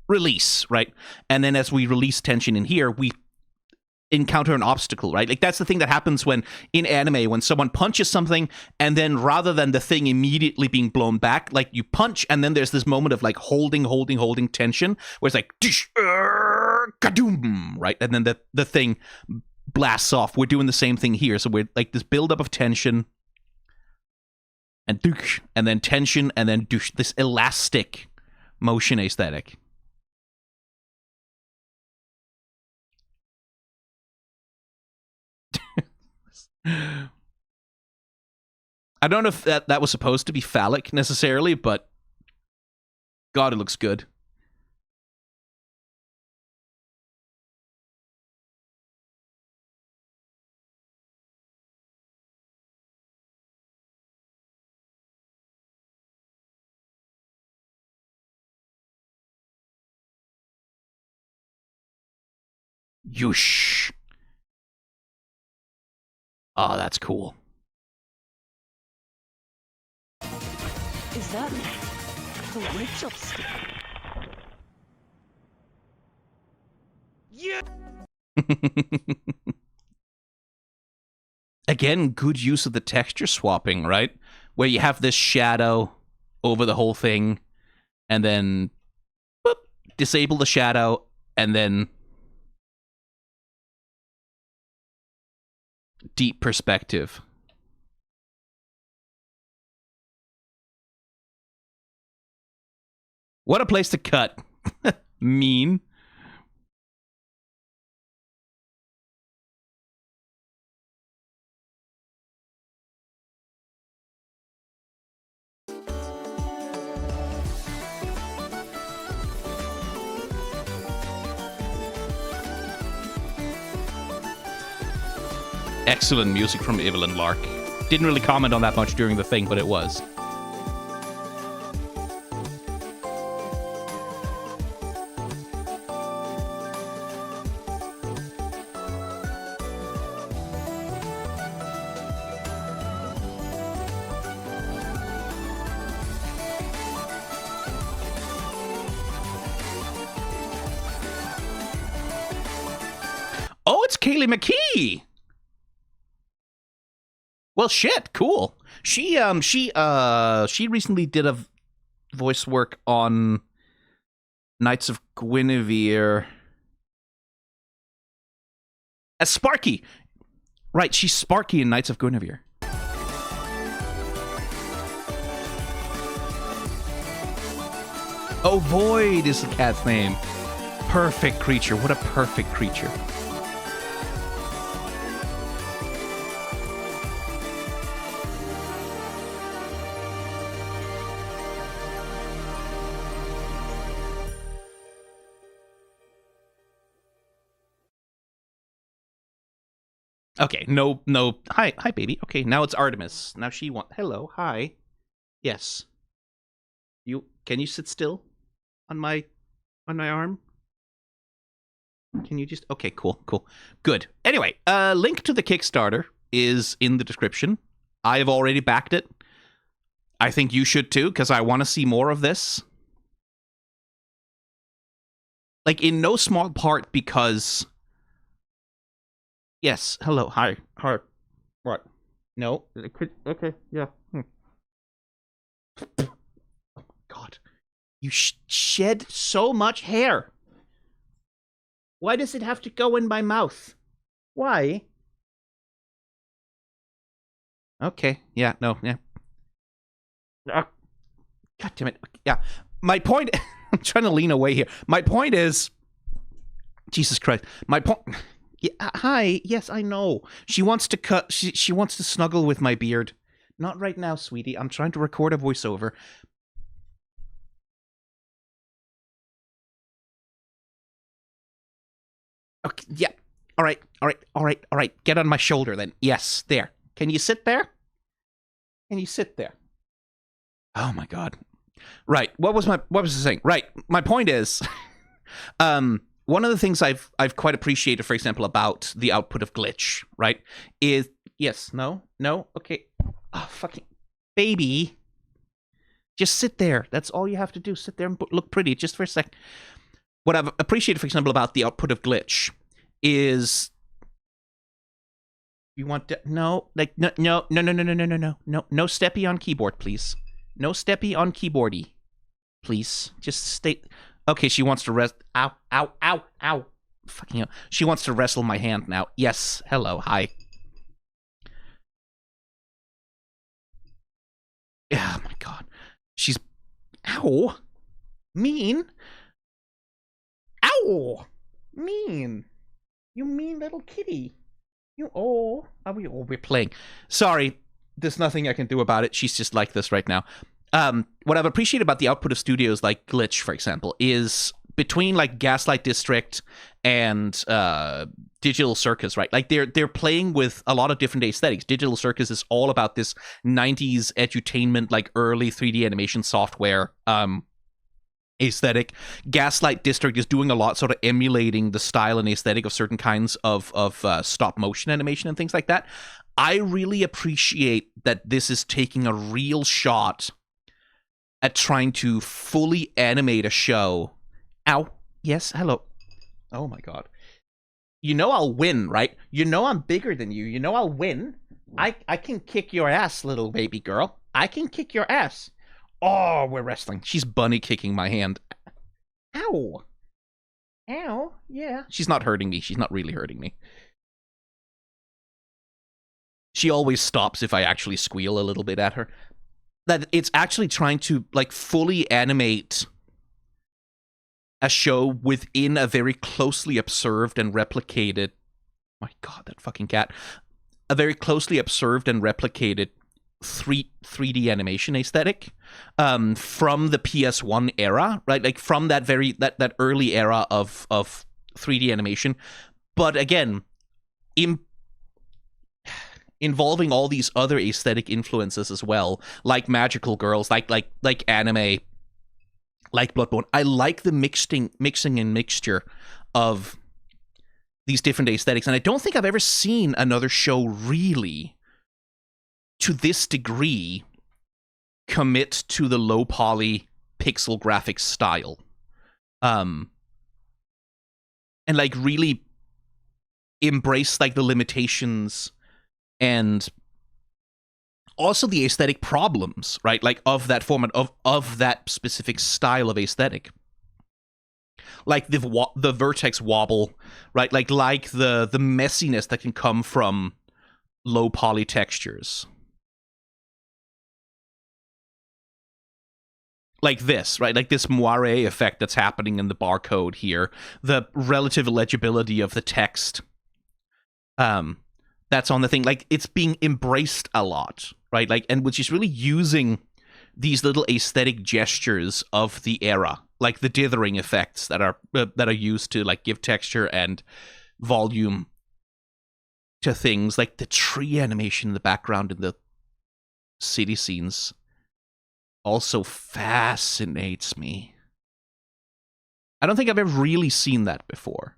release, right? And then as we release tension in here, we encounter an obstacle, right? Like that's the thing that happens when in anime, when someone punches something, and then rather than the thing immediately being blown back, like you punch, and then there's this moment of like holding tension, where it's like kadoom, right? And then the thing blasts off. We're doing the same thing here. So we're like this buildup of tension, and then tension, and then this elastic motion aesthetic. I don't know if that was supposed to be phallic necessarily, but God, it looks good. Yush. Oh, that's cool. Is that the witch upstairs? Yeah. Again, good use of the texture swapping, right? Where you have this shadow over the whole thing, and then boop, disable the shadow, and then deep perspective. What a place to cut. Mean. Excellent music from Evelyn Lark. Didn't really comment on that much during the thing, but it was. Oh, it's Kaylee McKee. Well, shit, cool. She recently did a voice work on Knights of Guinevere as Sparky. Right, she's Sparky in Knights of Guinevere. Oh, Void is the cat's name. Perfect creature. What a perfect creature. Okay, no. Hi, baby. Okay, now it's Artemis. Now she wants. Hello, hi. Yes. Can you sit still on my arm? Can you just? Okay, cool. Good. Anyway, link to the Kickstarter is in the description. I have already backed it. I think you should too, because I want to see more of this. Like, in no small part because... Yes, hello, hi. What? No? Okay, yeah. Oh my god. You shed so much hair. Why does it have to go in my mouth? Why? Okay, yeah, no, yeah. God damn it. Yeah, my point... I'm trying to lean away here. My point is... Jesus Christ. My point... Yeah, hi, yes, I know. She wants to cut... She wants to snuggle with my beard. Not right now, sweetie. I'm trying to record a voiceover. Okay, yeah. All right. Get on my shoulder then. Yes, there. Can you sit there? Can you sit there? Oh my god. Right. What was the saying? Right. My point is, one of the things I've quite appreciated, for example, about the output of Glitch, right, is yes, no, okay. Oh, fucking baby. Just sit there. That's all you have to do. Sit there and look pretty just for a sec. What I've appreciated, for example, about the output of Glitch is you want to no steppy on keyboard, please. No steppy on keyboardy, please. Just stay. Okay, she wants to rest. Ow. Fucking hell. She wants to wrestle my hand now. Yes. Hello. Hi. Oh my god. She's... Ow. Mean. Ow. Mean. You mean little kitty. You... Oh. We're playing. Sorry. There's nothing I can do about it. She's just like this right now. What I've appreciated about the output of studios like Glitch, for example, is between like Gaslight District and Digital Circus, right? Like they're playing with a lot of different aesthetics. Digital Circus is all about this 90s edutainment, like early 3D animation software aesthetic. Gaslight District is doing a lot sort of emulating the style and aesthetic of certain kinds of stop motion animation and things like that. I really appreciate that this is taking a real shot at trying to fully animate a show. Ow. Yes, hello. Oh my god. You know I'll win, right? You know I'm bigger than you. You know I'll win. I can kick your ass, little baby girl. I can kick your ass. Oh, we're wrestling. She's bunny kicking my hand. Ow. Ow. Yeah. She's not hurting me. She's not really hurting me. She always stops if I actually squeal a little bit at her. That it's actually trying to like fully animate a show within a very closely observed and replicated... My god, that fucking cat. A very closely observed and replicated 3D animation aesthetic from the PS1 era, right? Like from that that early era of 3D animation. But again, involving all these other aesthetic influences as well, like magical girls, like anime, like Bloodborne. I like the mixing and mixture of these different aesthetics, and I don't think I've ever seen another show really, to this degree, commit to the low poly pixel graphics style. And like really embrace like the limitations and also the aesthetic problems, right? Like of that format, of that specific style of aesthetic. Like the vertex wobble, right? Like the messiness that can come from low poly textures. Like this, right? Like this moire effect that's happening in the barcode here. The relative legibility of the text that's on the thing. Like, it's being embraced a lot, right? Like, and which is really using these little aesthetic gestures of the era, like the dithering effects that are used to like give texture and volume to things, like the tree animation in the background in the city scenes also fascinates me. I don't think I've ever really seen that before.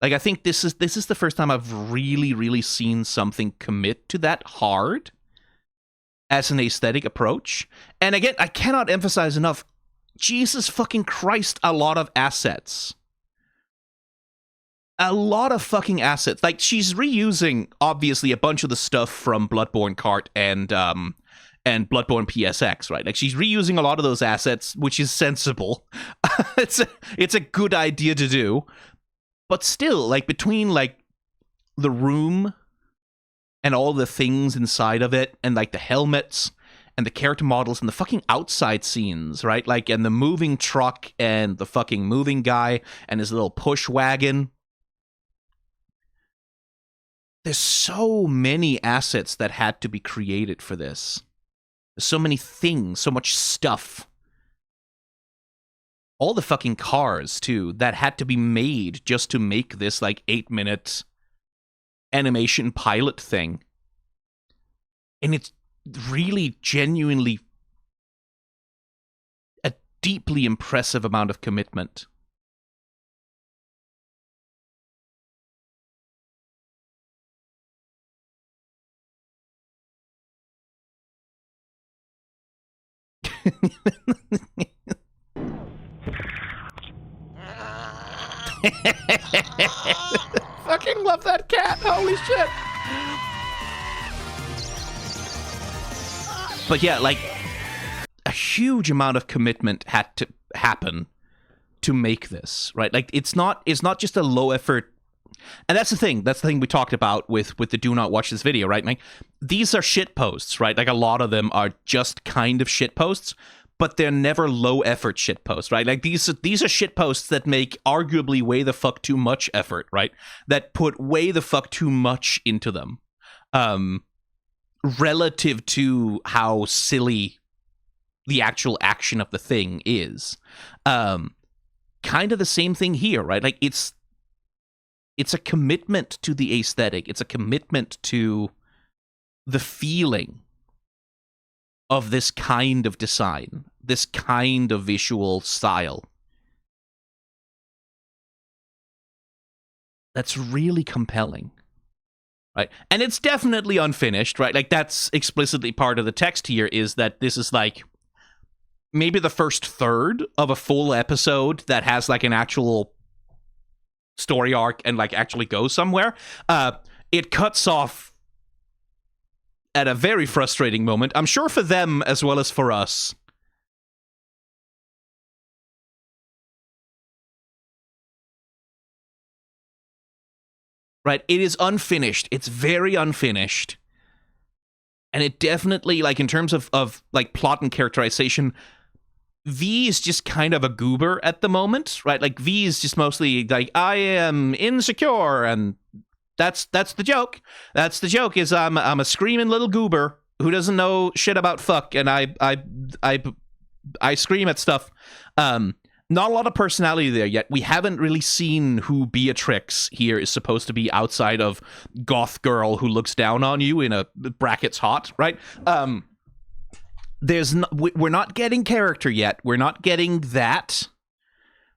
Like, I think this is the first time I've really seen something commit to that hard as an aesthetic approach. And again, I cannot emphasize enough, Jesus fucking Christ, a lot of assets. A lot of fucking assets. Like, she's reusing, obviously, a bunch of the stuff from Bloodborne Kart and Bloodborne PSX, right? Like, she's reusing a lot of those assets, which is sensible. It's a good idea to do. But still, like, between, like, the room and all the things inside of it, and, like, the helmets and the character models and the fucking outside scenes, right? Like, and the moving truck and the fucking moving guy and his little push wagon. There's so many assets that had to be created for this. There's so many things, so much stuff. All the fucking cars, too, that had to be made just to make this, like, 8-minute animation pilot thing. And it's really, genuinely a deeply impressive amount of commitment. Fucking love that cat. Holy shit. But yeah, like, a huge amount of commitment had to happen to make this, right? Like, it's not just a low effort. And that's the thing we talked about with the do not watch this video, right? Like, these are shit posts, right? Like, a lot of them are just kind of shit posts, but they're never low effort shit posts, right? Like, these are shit posts that make arguably way the fuck too much effort, right? That put way the fuck too much into them. Relative to how silly the actual action of the thing is. Kind of the same thing here, right? Like, it's a commitment to the aesthetic. It's a commitment to the feeling of this kind of design, this kind of visual style. That's really compelling, right? And it's definitely unfinished, right? Like, that's explicitly part of the text here, is that this is, like, maybe the first third of a full episode that has, like, an actual story arc and, like, actually goes somewhere. It cuts off at a very frustrating moment, I'm sure, for them as well as for us. Right? It is unfinished. It's very unfinished. And it definitely, like, in terms of like, plot and characterization, V is just kind of a goober at the moment, right? Like, V is just mostly like, I am insecure, and that's the joke. That's the joke, is I'm a screaming little goober who doesn't know shit about fuck, and I scream at stuff. Not a lot of personality there yet. We haven't really seen who Beatrix here is supposed to be outside of goth girl who looks down on you in a brackets hot, right? We're not getting character yet. We're not getting that.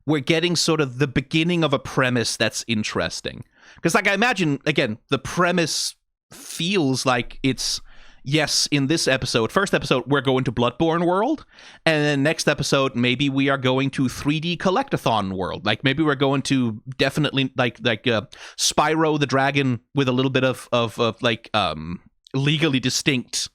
We're getting sort of the beginning of a premise that's interesting. Because, like, I imagine, again, the premise feels like it's, yes, in this episode, first episode, we're going to Bloodborne world, and then next episode, maybe we are going to 3D Collectathon world. Like, maybe we're going to definitely, like Spyro the Dragon with a little bit of legally distinct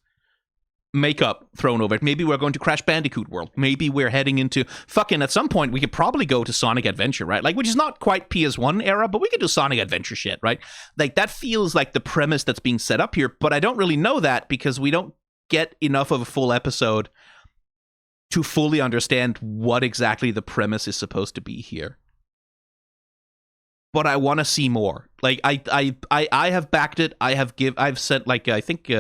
makeup thrown over it. Maybe we're going to Crash Bandicoot world. Maybe we're heading into fucking, at some point we could probably go to Sonic Adventure, right? Like, which is not quite PS1 era, but we could do Sonic Adventure shit, right? Like, that feels like the premise that's being set up here, but I don't really know that because we don't get enough of a full episode to fully understand what exactly the premise is supposed to be here. But I want to see more. Like, I have backed it. I've sent, like, I think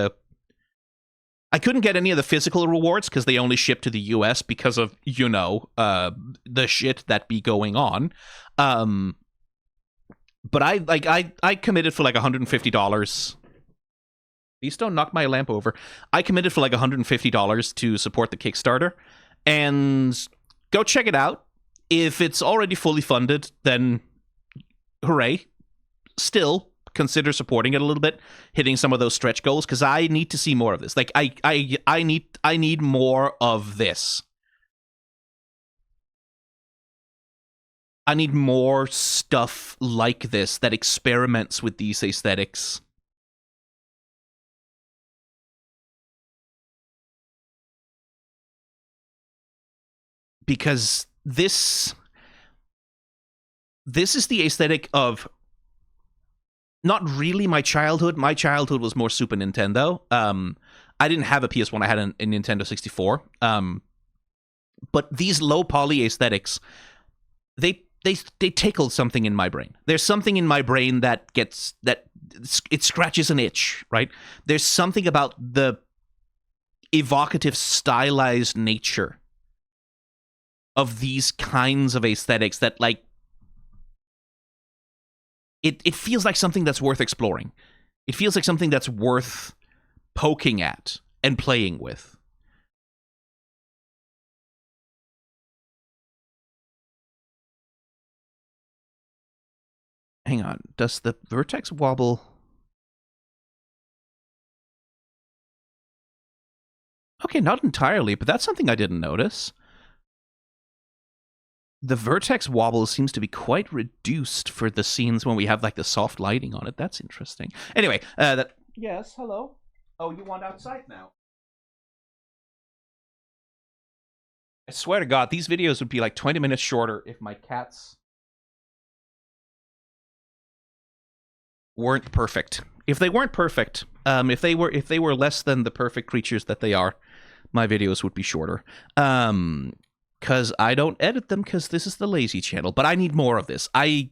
I couldn't get any of the physical rewards because they only ship to the US because of, the shit that be going on. But I committed for like $150. Please don't knock my lamp over. I committed for like $150 to support the Kickstarter. And go check it out. If it's already fully funded, then hooray. Still, consider supporting it a little bit, hitting some of those stretch goals, because I need to see more of this. Like, I need more of this. I need more stuff like this that experiments with these aesthetics. Because this is the aesthetic of not really my childhood. My childhood was more Super Nintendo. I didn't have a PS1. I had a Nintendo 64. But these low poly aesthetics, they tickle something in my brain. There's something in my brain that it scratches an itch, right? There's something about the evocative, stylized nature of these kinds of aesthetics that, like, it feels like something that's worth exploring. It feels like something that's worth poking at and playing with. Hang on, does the vertex wobble? Okay, not entirely, but that's something I didn't notice. The vertex wobble seems to be quite reduced for the scenes when we have, like, the soft lighting on it. That's interesting. Anyway, Yes, hello? Oh, you want outside now? I swear to God, these videos would be, like, 20 minutes shorter if my cats weren't perfect. If they weren't perfect, if they were less than the perfect creatures that they are, my videos would be shorter. Because I don't edit them because this is the lazy channel. But I need more of this. I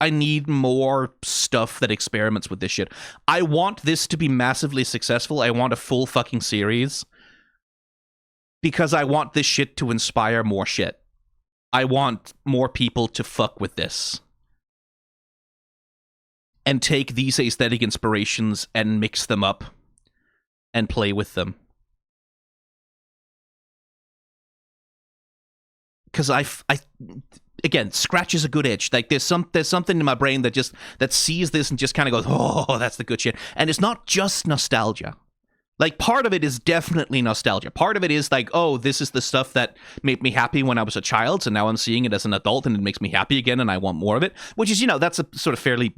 need more stuff that experiments with this shit. I want this to be massively successful. I want a full fucking series. Because I want this shit to inspire more shit. I want more people to fuck with this. And take these aesthetic inspirations and mix them up. And play with them. Because again, scratch is a good itch. Like, there's something in my brain that sees this and just kind of goes, oh, that's the good shit. And it's not just nostalgia. Like, part of it is definitely nostalgia. Part of it is like, oh, this is the stuff that made me happy when I was a child, so now I'm seeing it as an adult and it makes me happy again and I want more of it. Which is, that's a sort of fairly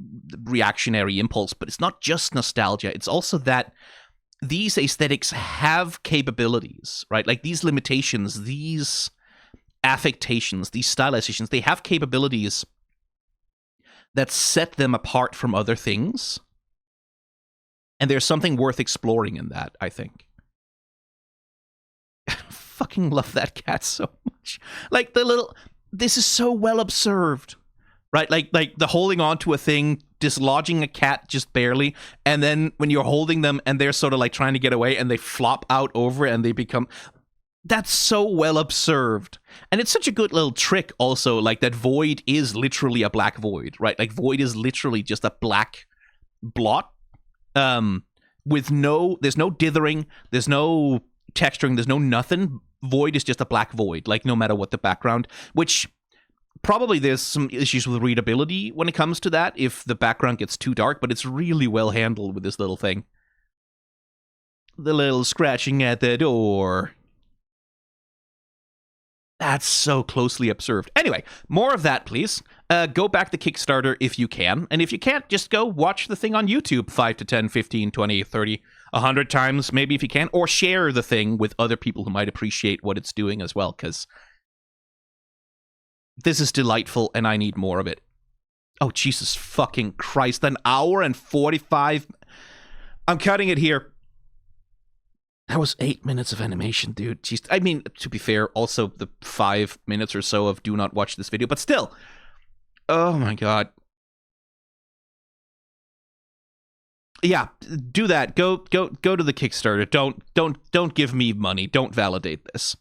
reactionary impulse, but it's not just nostalgia. It's also that these aesthetics have capabilities, right? Like, these limitations, these affectations, these stylizations, they have capabilities that set them apart from other things. And there's something worth exploring in that, I think. I fucking love that cat so much. Like, this is so well observed, right? Like the holding on to a thing, dislodging a cat just barely, and then when you're holding them and they're sort of like trying to get away and they flop out over and they become... That's so well observed. And it's such a good little trick also, like that void is literally a black void, right? Like void is literally just a black blot. With there's no dithering, there's no texturing, there's no nothing. Void is just a black void, like no matter what the background, which probably there's some issues with readability when it comes to that if the background gets too dark, but it's really well handled with this little thing. The little scratching at the door. That's so closely observed. Anyway, more of that, please. Go back to Kickstarter if you can. And if you can't, just go watch the thing on YouTube 5 to 10, 15, 20, 30, 100 times, maybe if you can. Or share the thing with other people who might appreciate what it's doing as well, because this is delightful and I need more of it. Oh, Jesus fucking Christ. An hour and 45... I'm cutting it here. That was 8 minutes of animation, dude. Jeez. I mean, to be fair, also the 5 minutes or so of do not watch this video, but still. Oh my god. Yeah, do that. Go to the Kickstarter. Don't give me money. Don't validate this.